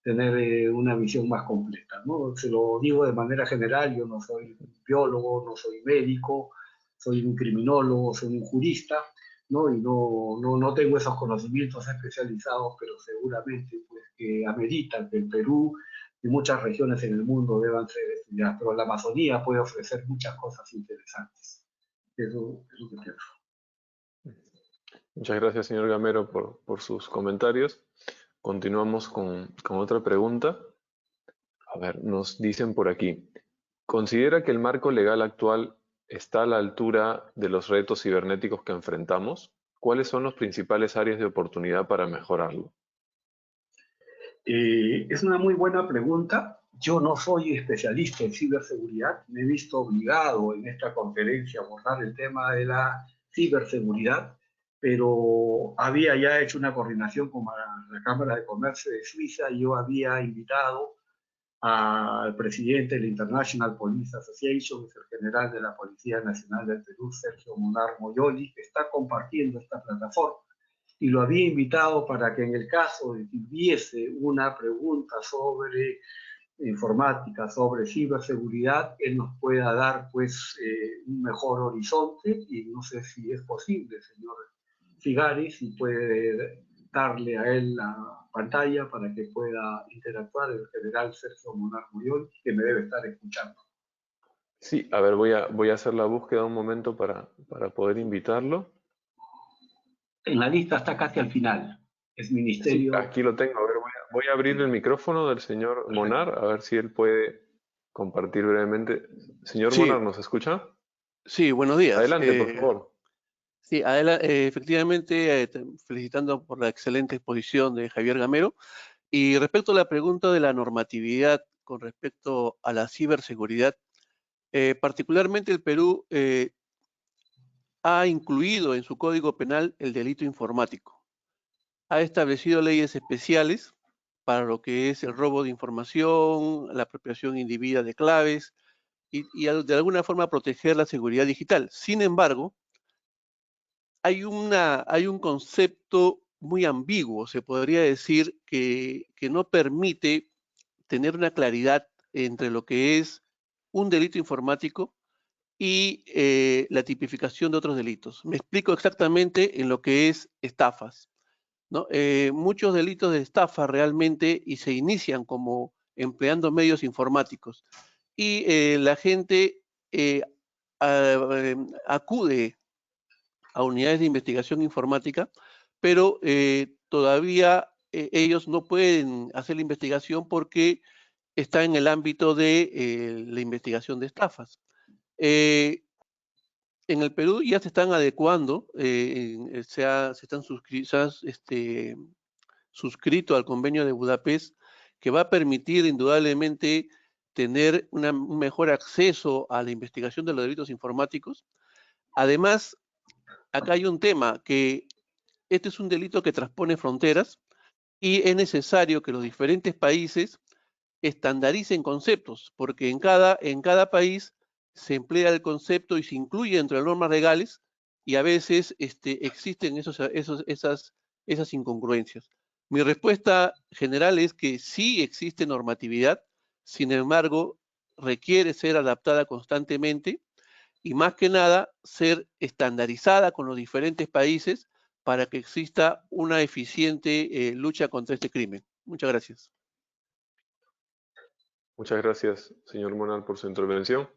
tener una visión más completa, ¿no? Se lo digo de manera general, yo no soy biólogo, no soy médico, soy un criminólogo, soy un jurista, ¿no? Y no tengo esos conocimientos especializados, pero seguramente pues, que ameritan que el Perú y muchas regiones en el mundo deban ser estudiadas, pero la Amazonía puede ofrecer muchas cosas interesantes. Eso es lo que pienso. Muchas gracias, señor Gamero, por sus comentarios. Continuamos con otra pregunta. A ver, nos dicen por aquí. ¿Considera que el marco legal actual está a la altura de los retos cibernéticos que enfrentamos? ¿Cuáles son las principales áreas de oportunidad para mejorarlo? Es una muy buena pregunta. Yo no soy especialista en ciberseguridad. Me he visto obligado en esta conferencia a abordar el tema de la ciberseguridad, pero había ya hecho una coordinación con la Cámara de Comercio de Suiza y yo había invitado al presidente de la International Police Association, es el general de la Policía Nacional del Perú, Sergio Monar Moyoli, que está compartiendo esta plataforma. Y lo había invitado para que en el caso de que hubiese una pregunta sobre informática, sobre ciberseguridad, él nos pueda dar pues un mejor horizonte y no sé si es posible, señor Figari, si puede darle a él la pantalla para que pueda interactuar el general Sergio Monar Moyol, que me debe estar escuchando. Sí, a ver, voy a hacer la búsqueda un momento para poder invitarlo. En la lista está casi al final. Es ministerio. Sí, aquí lo tengo. A ver, voy a abrir el micrófono del señor Monar, a ver si él puede compartir brevemente. Señor Sí, Monar, ¿nos escucha? sí, buenos días. Adelante, por favor. Sí, efectivamente, felicitando por la excelente exposición de Javier Gamero. Y respecto a la pregunta de la normatividad con respecto a la ciberseguridad, particularmente el Perú ha incluido en su Código Penal el delito informático. Ha establecido leyes especiales para lo que es el robo de información, la apropiación indebida de claves y de alguna forma proteger la seguridad digital. Sin embargo, hay un concepto muy ambiguo, se podría decir, que no permite tener una claridad entre lo que es un delito informático y la tipificación de otros delitos. Me explico exactamente en lo que es estafas, ¿no? Muchos delitos de estafa realmente y se inician como empleando medios informáticos y la gente acude a unidades de investigación informática, pero todavía ellos no pueden hacer la investigación porque está en el ámbito de la investigación de estafas. en el Perú ya se están adecuando, se están suscrito al convenio de Budapest, que va a permitir indudablemente tener un mejor acceso a la investigación de los delitos informáticos. Además, acá hay un tema, que este es un delito que transpone fronteras y es necesario que los diferentes países estandaricen conceptos, porque en cada país se emplea el concepto y se incluye dentro de las normas legales, y a veces existen esas incongruencias. Mi respuesta general es que sí existe normatividad, sin embargo, requiere ser adaptada constantemente y más que nada ser estandarizada con los diferentes países para que exista una eficiente lucha contra este crimen. Muchas gracias. Muchas gracias, señor Monal, por su intervención.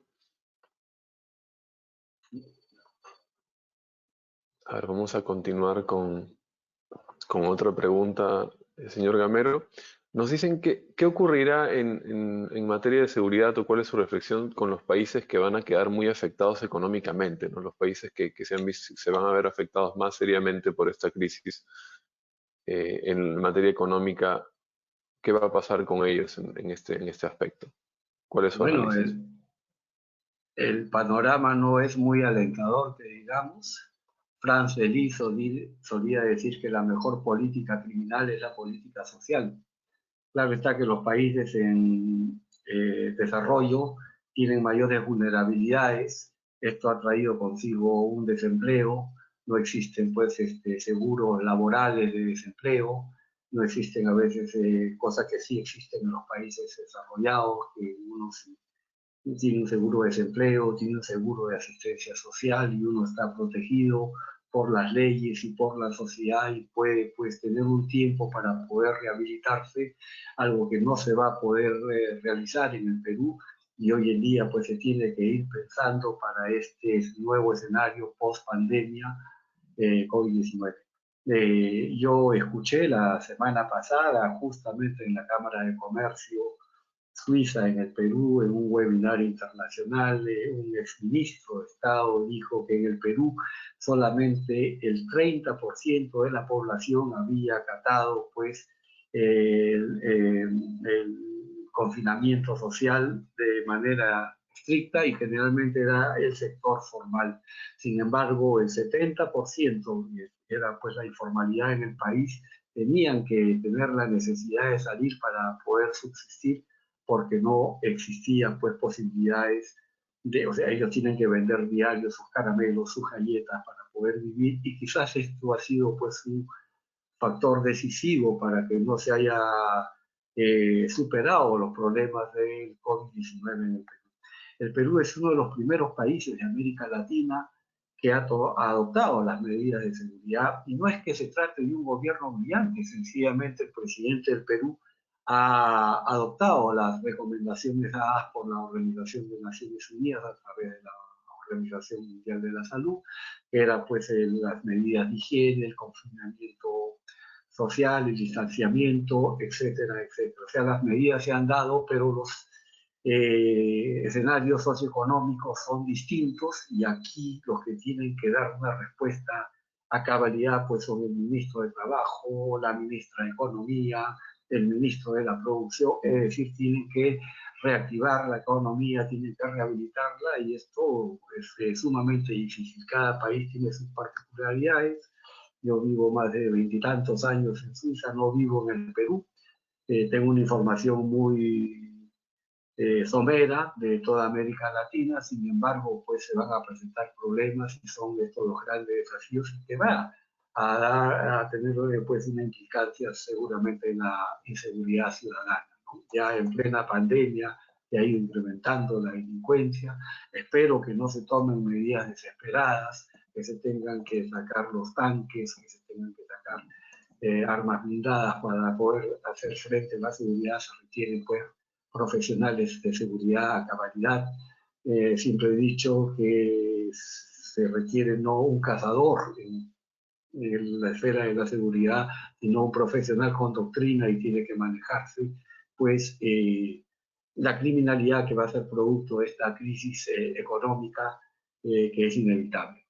A ver, vamos a continuar con otra pregunta, señor Gamero. Nos dicen qué ocurrirá en materia de seguridad, o cuál es su reflexión con los países que van a quedar muy afectados económicamente, ¿no? Los países que se van a ver afectados más seriamente por esta crisis en materia económica. ¿Qué va a pasar con ellos en este aspecto? ¿Cuál es su Bueno, análisis? el panorama no es muy alentador, que digamos. Franz Delis solía decir que la mejor política criminal es la política social. Claro está que los países en desarrollo tienen mayores vulnerabilidades. Esto ha traído consigo un desempleo. No existen pues seguros laborales de desempleo. No existen a veces cosas que sí existen en los países desarrollados, que uno tiene un seguro de desempleo, tiene un seguro de asistencia social y uno está protegido por las leyes y por la sociedad y puede pues tener un tiempo para poder rehabilitarse, algo que no se va a poder realizar en el Perú, y hoy en día pues se tiene que ir pensando para este nuevo escenario post pandemia COVID-19. Yo escuché la semana pasada justamente en la Cámara de Comercio Suiza en el Perú, en un webinar internacional, un exministro de Estado dijo que en el Perú solamente el 30% de la población había acatado pues el confinamiento social de manera estricta, y generalmente era el sector formal. Sin embargo, el 70%, era pues la informalidad en el país, tenían que tener la necesidad de salir para poder subsistir, porque no existían pues posibilidades o sea, ellos tienen que vender diario sus caramelos, sus galletas para poder vivir, y quizás esto ha sido pues un factor decisivo para que no se haya superado los problemas del COVID-19 en el Perú. El Perú es uno de los primeros países de América Latina que ha adoptado las medidas de seguridad, y no es que se trate de un gobierno brillante, sencillamente el presidente del Perú ha adoptado las recomendaciones dadas por la Organización de Naciones Unidas a través de la Organización Mundial de la Salud, que eran pues las medidas de higiene, el confinamiento social, el distanciamiento, etcétera, etcétera. O sea, las medidas se han dado, pero los escenarios socioeconómicos son distintos, y aquí los que tienen que dar una respuesta a cabalidad pues son el ministro de Trabajo, la ministra de Economía, el ministro de la Producción, es decir, tienen que reactivar la economía, tienen que rehabilitarla, y esto es sumamente difícil. Cada país tiene sus particularidades. Yo vivo más de 20 y tantos años en Suiza, no vivo en el Perú. Tengo una información muy somera de toda América Latina. Sin embargo, pues se van a presentar problemas, y son estos los grandes desafíos que va a tener pues una implicancia seguramente en la inseguridad ciudadana, ¿no? Ya en plena pandemia se ha ido incrementando la delincuencia. Espero que no se tomen medidas desesperadas, que se tengan que sacar los tanques, que se tengan que sacar armas blindadas para poder hacer frente a la seguridad. Se requieren pues profesionales de seguridad a cabalidad. Siempre he dicho que se requiere no un cazador en la esfera de la seguridad, sino un profesional con doctrina, y tiene que manejarse pues la criminalidad que va a ser producto de esta crisis económica que es inevitable.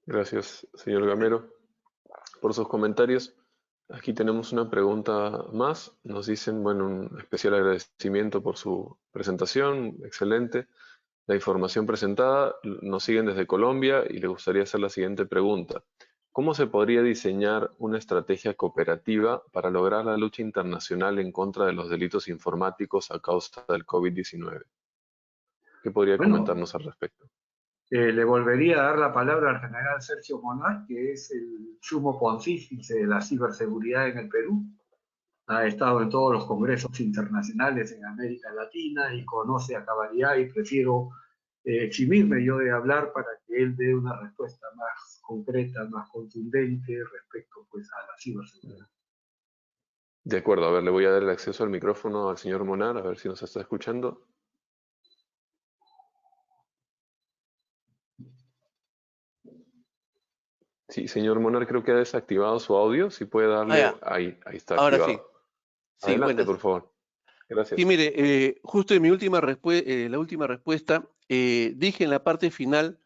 Gracias, señor Gamero, por sus comentarios. Aquí tenemos una pregunta más. Nos dicen, bueno, un especial agradecimiento por su presentación, excelente. La información presentada, nos siguen desde Colombia y le gustaría hacer la siguiente pregunta. ¿Cómo se podría diseñar una estrategia cooperativa para lograr la lucha internacional en contra de los delitos informáticos a causa del COVID-19? ¿Qué podría comentarnos al respecto? Le volvería a dar la palabra al general Sergio Monar, que es el sumo pontífice de la ciberseguridad en el Perú. Ha estado en todos los congresos internacionales en América Latina y conoce a cabalidad, y prefiero eximirme yo de hablar para que él dé una respuesta más concreta, más contundente respecto pues, a la ciberseguridad. De acuerdo, a ver, le voy a dar el acceso al micrófono al señor Monar, a ver si nos está escuchando. Sí, señor Monar, creo que ha desactivado su audio. Si puede darle, ahí está Ahora activado. Sí. Adelante, Buenas. por favor. Gracias. Sí, mire, justo en mi última respuesta, dije en la parte final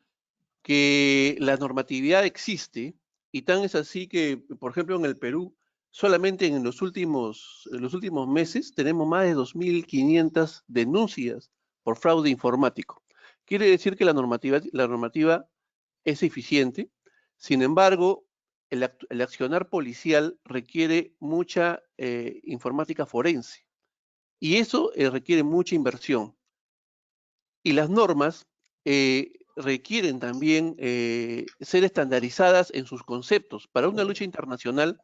que la normatividad existe, y tan es así que, por ejemplo, en el Perú, solamente en los últimos meses tenemos más de 2.500 denuncias por fraude informático. Quiere decir que la normativa es eficiente. Sin embargo, el accionar policial requiere mucha informática forense, y eso requiere mucha inversión. Y las normas requieren también ser estandarizadas en sus conceptos. Para una lucha internacional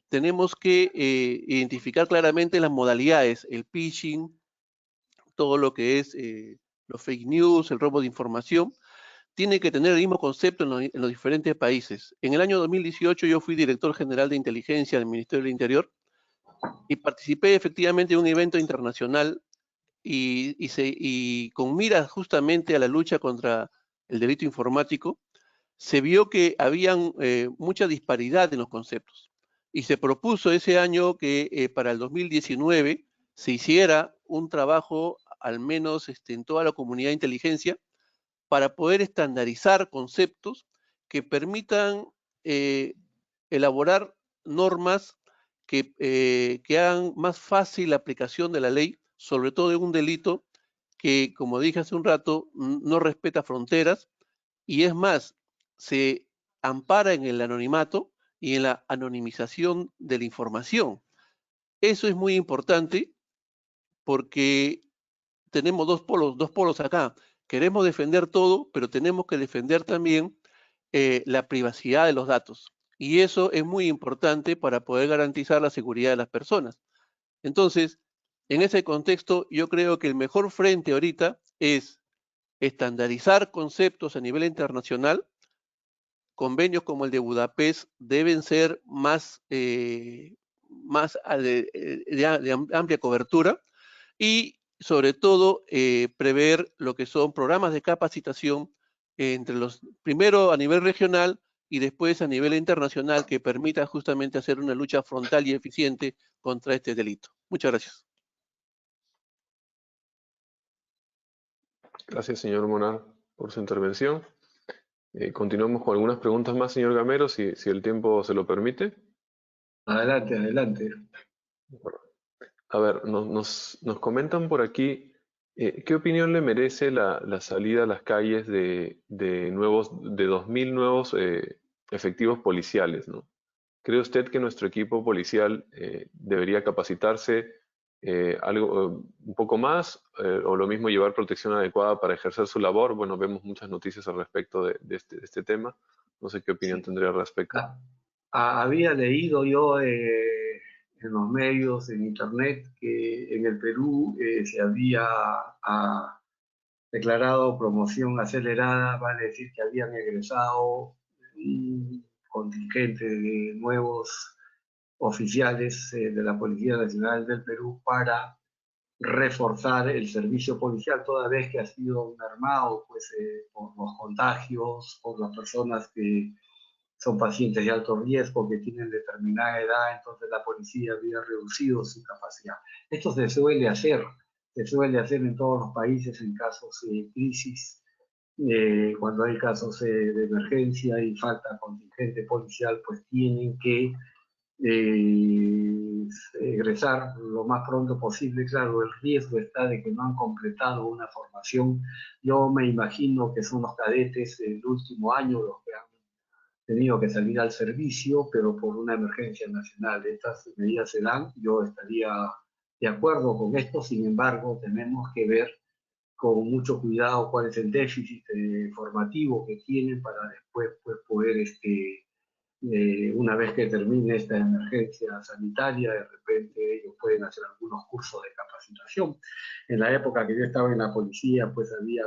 tenemos que identificar claramente las modalidades, el phishing, todo lo que es los fake news, el robo de información. Tiene que tener el mismo concepto en los diferentes países. En el año 2018 yo fui director general de inteligencia del Ministerio del Interior y participé efectivamente en un evento internacional y con miras justamente a la lucha contra el delito informático. Se vio que habían mucha disparidad en los conceptos, y se propuso ese año que para el 2019 se hiciera un trabajo, al menos en toda la comunidad de inteligencia, para poder estandarizar conceptos que permitan elaborar normas que hagan más fácil la aplicación de la ley, sobre todo en un delito que, como dije hace un rato, no respeta fronteras, y es más, se ampara en el anonimato y en la anonimización de la información. Eso es muy importante porque tenemos dos polos acá. Queremos defender todo, pero tenemos que defender también la privacidad de los datos. Y eso es muy importante para poder garantizar la seguridad de las personas. Entonces, en ese contexto, yo creo que el mejor frente ahorita es estandarizar conceptos a nivel internacional. Convenios como el de Budapest deben ser más de amplia cobertura, y sobre todo prever lo que son programas de capacitación primero a nivel regional y después a nivel internacional, que permita justamente hacer una lucha frontal y eficiente contra este delito. Muchas gracias. Gracias, señor Monar, por su intervención. Continuamos con algunas preguntas más, señor Gamero, si el tiempo se lo permite. Adelante, adelante. A ver, nos comentan por aquí, ¿qué opinión le merece la salida a las calles de 2.000 nuevos efectivos policiales, ¿no? ¿Cree usted que nuestro equipo policial debería capacitarse un poco más o lo mismo llevar protección adecuada para ejercer su labor? Bueno, vemos muchas noticias al respecto de este tema. No sé qué opinión tendría al respecto. Había leído yo en los medios, en internet, que en el Perú se había declarado promoción acelerada, vale decir que habían egresado un contingente de nuevos oficiales de la Policía Nacional del Perú para reforzar el servicio policial, toda vez que ha sido mermado pues, por los contagios, por las personas que son pacientes de alto riesgo, que tienen determinada edad, entonces la policía había reducido su capacidad. Esto se suele hacer se suele hacer en todos los países en casos de crisis, cuando hay casos de emergencia y falta contingente policial, pues tienen que egresar lo más pronto posible. Claro, el riesgo está de que no han completado una formación. Yo me imagino que son los cadetes del último año los que han tenido que salir al servicio, pero por una emergencia nacional. Estas medidas se dan, yo estaría de acuerdo con esto, sin embargo, tenemos que ver con mucho cuidado cuál es el déficit formativo que tienen para después pues, poder una vez que termine esta emergencia sanitaria, de repente ellos pueden hacer algunos cursos de capacitación. En la época que yo estaba en la policía, pues había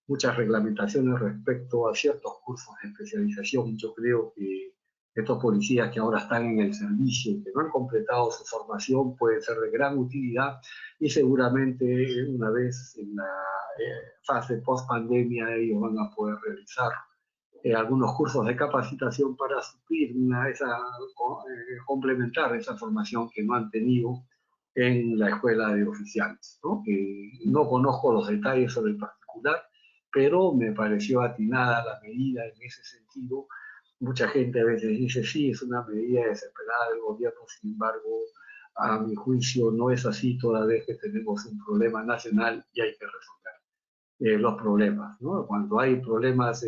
muchas reglamentaciones respecto a ciertos cursos de especialización. Yo creo que estos policías que ahora están en el servicio y que no han completado su formación pueden ser de gran utilidad y seguramente una vez en la fase post-pandemia ellos van a poder realizar algunos cursos de capacitación para suplir complementar esa formación que no han tenido en la escuela de oficiales, ¿no? No conozco los detalles sobre el particular, pero me pareció atinada la medida en ese sentido. Mucha gente a veces dice, sí, es una medida desesperada del gobierno, sin embargo, a mi juicio no es así, toda vez que tenemos un problema nacional y hay que resolver los problemas, ¿no? Cuando hay problemas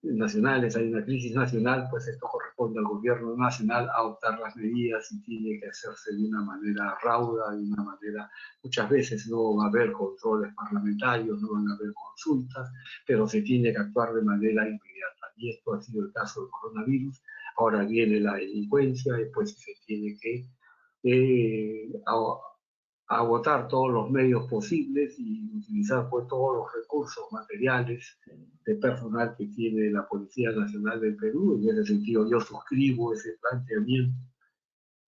nacionales, hay una crisis nacional, pues esto corresponde al gobierno nacional adoptar las medidas y tiene que hacerse de una manera rauda, de una manera, muchas veces no va a haber controles parlamentarios, no van a haber consultas, pero se tiene que actuar de manera inmediata. Y esto ha sido el caso del coronavirus. Ahora viene la delincuencia y pues se tiene que agotar todos los medios posibles y utilizar pues todos los recursos materiales de personal que tiene la Policía Nacional del Perú. En ese sentido yo suscribo ese planteamiento,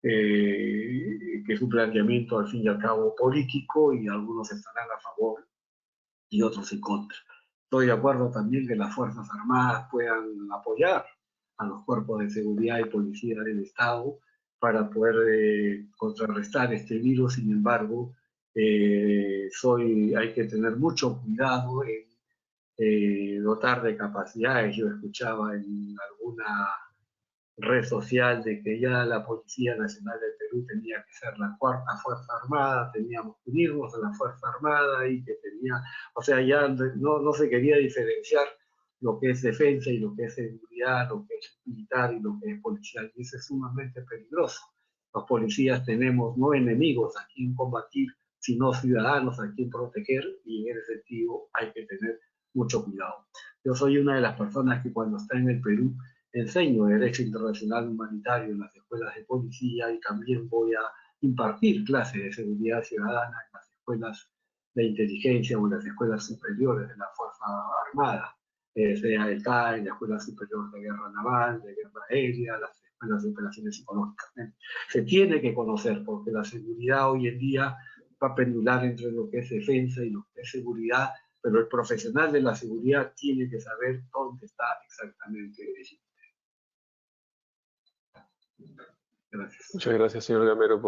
que es un planteamiento al fin y al cabo político y algunos estarán a favor y otros en contra. Estoy de acuerdo también que las Fuerzas Armadas puedan apoyar a los cuerpos de seguridad y policía del Estado para poder contrarrestar este virus. Sin embargo, hay que tener mucho cuidado en dotar de capacidades. Yo escuchaba en alguna red social de que ya la Policía Nacional del Perú tenía que ser la cuarta Fuerza Armada, teníamos que unirnos a la Fuerza Armada y que tenía, o sea, ya no se quería diferenciar lo que es defensa y lo que es seguridad, lo que es militar y lo que es policial, y eso es sumamente peligroso. Los policías tenemos no enemigos a quien combatir, sino ciudadanos a quien proteger, y en ese sentido hay que tener mucho cuidado. Yo soy una de las personas que cuando está en el Perú enseño Derecho Internacional Humanitario en las escuelas de policía y también voy a impartir clases de seguridad ciudadana en las escuelas de inteligencia o en las escuelas superiores de la Fuerza Armada, sea el CAE, la Escuela Superior de Guerra Naval, de Guerra Aérea, las escuelas de operaciones psicológicas. Se tiene que conocer porque la seguridad hoy en día va a pendular entre lo que es defensa y lo que es seguridad, pero el profesional de la seguridad tiene que saber dónde está exactamente el. Gracias. Muchas gracias, señor Gamero,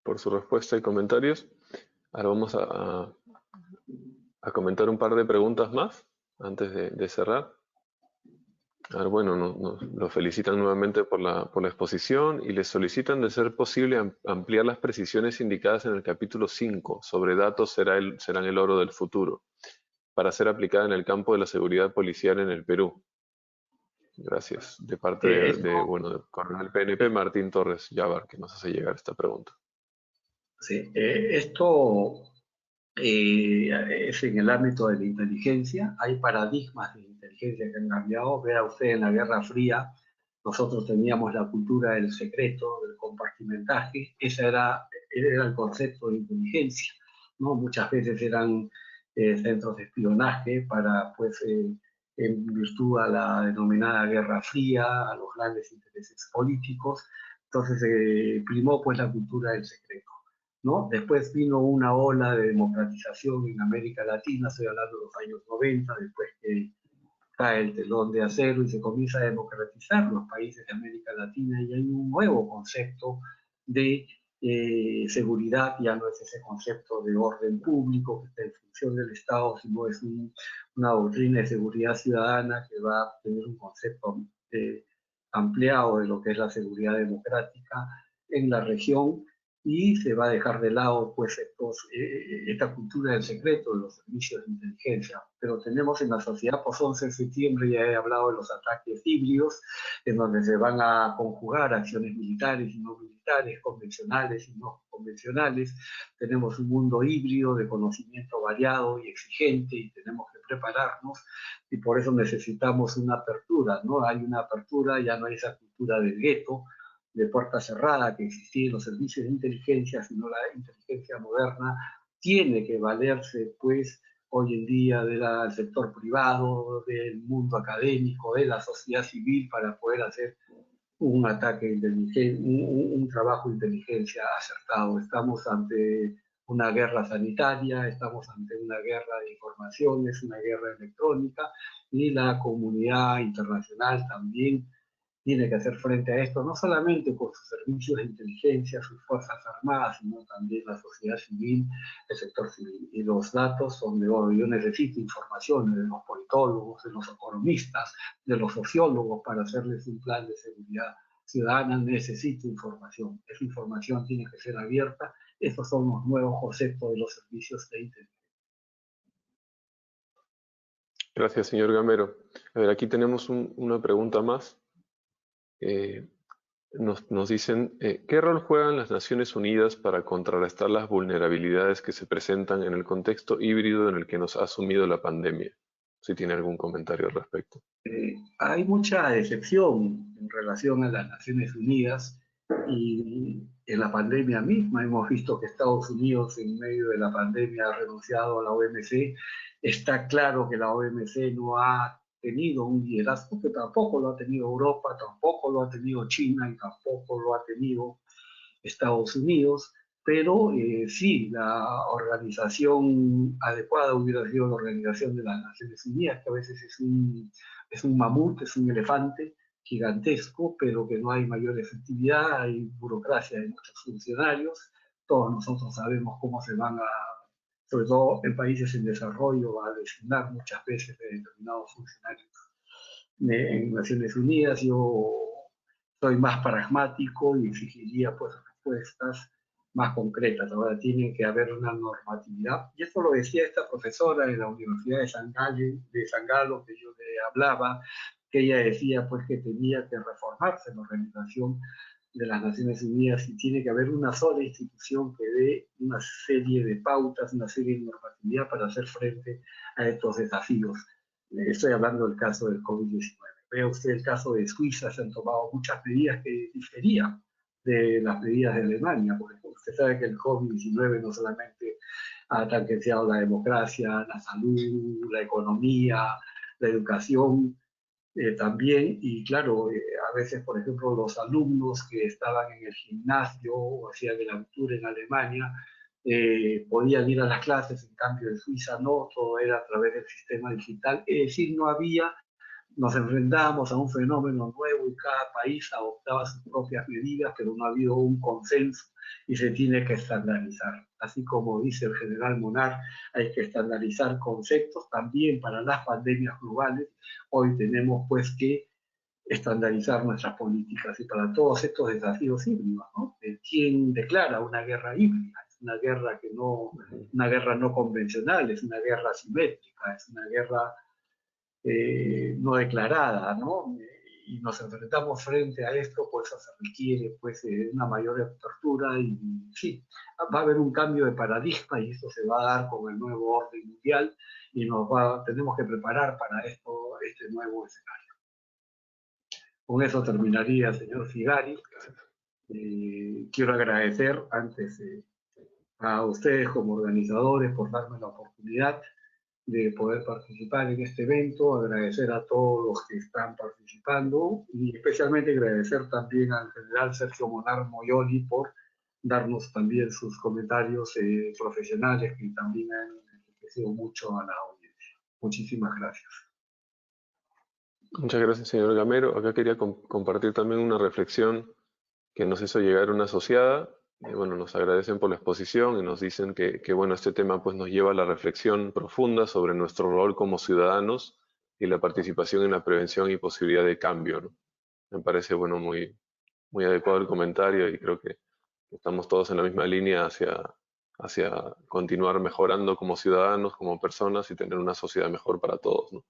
por su respuesta y comentarios. Ahora vamos a comentar un par de preguntas más antes de cerrar. Ahora, bueno, lo felicitan nuevamente por la exposición y les solicitan, de ser posible, ampliar las precisiones indicadas en el capítulo 5 sobre datos serán el oro del futuro, para ser aplicada en el campo de la seguridad policial en el Perú. Gracias. De parte del coronel PNP Martín Torres Yabar, que nos hace llegar esta pregunta. Sí, esto es en el ámbito de la inteligencia. Hay paradigmas de inteligencia que han cambiado. Vea usted, en la Guerra Fría, nosotros teníamos la cultura del secreto, del compartimentaje. Ese era el concepto de inteligencia, ¿no? Muchas veces eran centros de espionaje para, pues, en virtud a la denominada Guerra Fría, a los grandes intereses políticos. Entonces primó pues la cultura del secreto, ¿no? Después vino una ola de democratización en América Latina, estoy hablando de los años 90, después que cae el telón de acero y se comienza a democratizar los países de América Latina y hay un nuevo concepto de seguridad ya no es ese concepto de orden público que está en función del Estado, sino es una doctrina de seguridad ciudadana que va a tener un concepto ampliado de lo que es la seguridad democrática en la región, y se va a dejar de lado pues esta cultura del secreto de los servicios de inteligencia. Pero tenemos en la sociedad post 11 de septiembre, ya he hablado de los ataques híbridos, en donde se van a conjugar acciones militares y no militares, convencionales y no convencionales. Tenemos un mundo híbrido de conocimiento variado y exigente, y tenemos que prepararnos, y por eso necesitamos una apertura, ¿no? Hay una apertura, ya no hay esa cultura del gueto, de puerta cerrada que existía en los servicios de inteligencia, sino la inteligencia moderna tiene que valerse, pues, hoy en día del sector privado, del mundo académico, de la sociedad civil, para poder hacer un ataque inteligente, un trabajo de inteligencia acertado. Estamos ante una guerra sanitaria, estamos ante una guerra de informaciones, una guerra electrónica, y la comunidad internacional también tiene que hacer frente a esto, no solamente con sus servicios de inteligencia, sus fuerzas armadas, sino también la sociedad civil, el sector civil. Y los datos donde yo necesito información de los politólogos, de los economistas, de los sociólogos para hacerles un plan de seguridad ciudadana, necesito información. Esa información tiene que ser abierta. Estos son los nuevos conceptos de los servicios de inteligencia. Gracias, señor Gamero. A ver, aquí tenemos una pregunta más. Nos dicen, ¿qué rol juegan las Naciones Unidas para contrarrestar las vulnerabilidades que se presentan en el contexto híbrido en el que nos ha sumido la pandemia? Si tiene algún comentario al respecto. Hay mucha decepción en relación a las Naciones Unidas, y en la pandemia misma hemos visto que Estados Unidos en medio de la pandemia ha renunciado a la OMC. Está claro que la OMC no ha tenido un liderazgo, que tampoco lo ha tenido Europa, tampoco lo ha tenido China y tampoco lo ha tenido Estados Unidos, pero sí, la organización adecuada hubiera sido la Organización de las Naciones Unidas, que a veces es un mamut, es un elefante gigantesco, pero que no hay mayor efectividad, hay burocracia de muchos funcionarios. Todos nosotros sabemos cómo se van sobre todo en países en desarrollo, a designar muchas veces de determinados funcionarios en Naciones Unidas. Yo soy más pragmático y exigiría pues respuestas más concretas. Ahora tiene que haber una normatividad, y esto lo decía esta profesora de la Universidad de San Galo, que yo le hablaba, que ella decía pues que tenía que reformarse la Organización de las Naciones Unidas, y tiene que haber una sola institución que dé una serie de pautas, una serie de normatividad para hacer frente a estos desafíos. Estoy hablando del caso del COVID-19. Vea usted el caso de Suiza, se han tomado muchas medidas que diferían de las medidas de Alemania, porque usted sabe que el COVID-19 no solamente ha tangenciado la democracia, la salud, la economía, la educación, también, y claro, a veces, por ejemplo, los alumnos que estaban en el gimnasio o hacían el Abitur en Alemania podían ir a las clases, en cambio en Suiza no, todo era a través del sistema digital, es decir, no había, nos enfrentábamos a un fenómeno nuevo y cada país adoptaba sus propias medidas, pero no ha habido un consenso y se tiene que estandarizar. Así como dice el general Monar, hay que estandarizar conceptos también para las pandemias globales. Hoy tenemos pues que estandarizar nuestras políticas, y para todos estos desafíos híbridos, ¿no? ¿Quién declara una guerra híbrida? Es una guerra una guerra no convencional, es una guerra asimétrica, es una guerra no declarada, ¿no? Y nos enfrentamos frente a esto, pues eso se requiere pues una mayor apertura, y sí, va a haber un cambio de paradigma, y esto se va a dar con el nuevo orden mundial, y tenemos que preparar para este nuevo escenario. Con eso terminaría, señor Figari. Quiero agradecer antes a ustedes como organizadores por darme la oportunidad de poder participar en este evento, agradecer a todos los que están participando, y especialmente agradecer también al general Sergio Monar Moyoli por darnos también sus comentarios profesionales, que también han enriquecido mucho a la audiencia. Muchísimas gracias. Muchas gracias, señor Gamero. Acá quería compartir también una reflexión que nos hizo llegar una asociada. bueno, nos agradecen por la exposición y nos dicen que, bueno, este tema pues nos lleva a la reflexión profunda sobre nuestro rol como ciudadanos y la participación en la prevención y posibilidad de cambio, ¿no? Me parece, bueno, muy, muy adecuado el comentario y creo que estamos todos en la misma línea hacia continuar mejorando como ciudadanos, como personas y tener una sociedad mejor para todos, ¿no?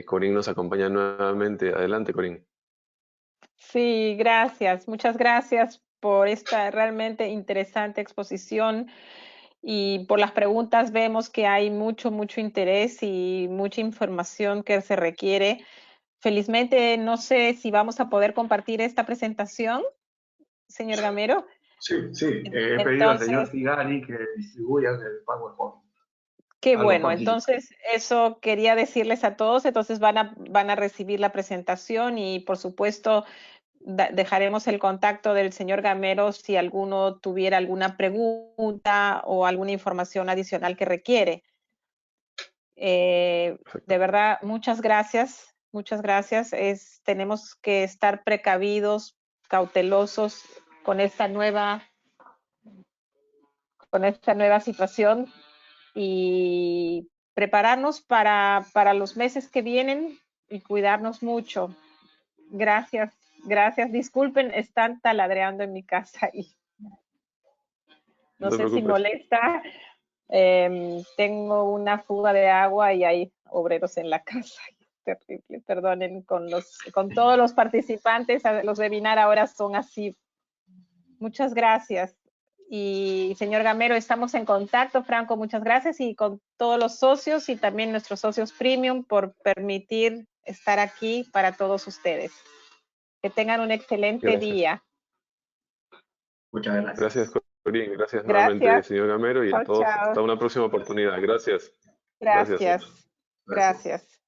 Corín nos acompaña nuevamente. Adelante, Corín. Sí, gracias. Muchas gracias por esta realmente interesante exposición y por las preguntas. Vemos que hay mucho interés y mucha información que se requiere. Felizmente, no sé si vamos a poder compartir esta presentación, señor Gamero. Sí, he pedido al señor Entonces, Figari que distribuya el PowerPoint qué a los bueno. participantes. Entonces, eso quería decirles a todos. Entonces, van a recibir la presentación y, por supuesto, dejaremos el contacto del señor Gamero si alguno tuviera alguna pregunta o alguna información adicional que requiere. De verdad, muchas gracias, muchas gracias. Tenemos que estar precavidos, cautelosos con esta nueva situación y prepararnos para los meses que vienen y cuidarnos mucho. Gracias, gracias. Disculpen, están taladreando en mi casa y No no te sé si preocupes. molesta. Tengo una fuga de agua y hay obreros en la casa. Terrible, perdonen, con todos los participantes, los webinar ahora son así. Muchas gracias. Y señor Gamero, estamos en contacto. Franco, muchas gracias. Y con todos los socios y también nuestros socios premium por permitir estar aquí para todos ustedes. Que tengan un excelente Gracias. día. Muchas gracias. Gracias, Corín. Gracias nuevamente, Gracias. señor Gamero, y a Chao, todos. chao. Hasta una próxima oportunidad. Gracias. Gracias. Gracias. Gracias.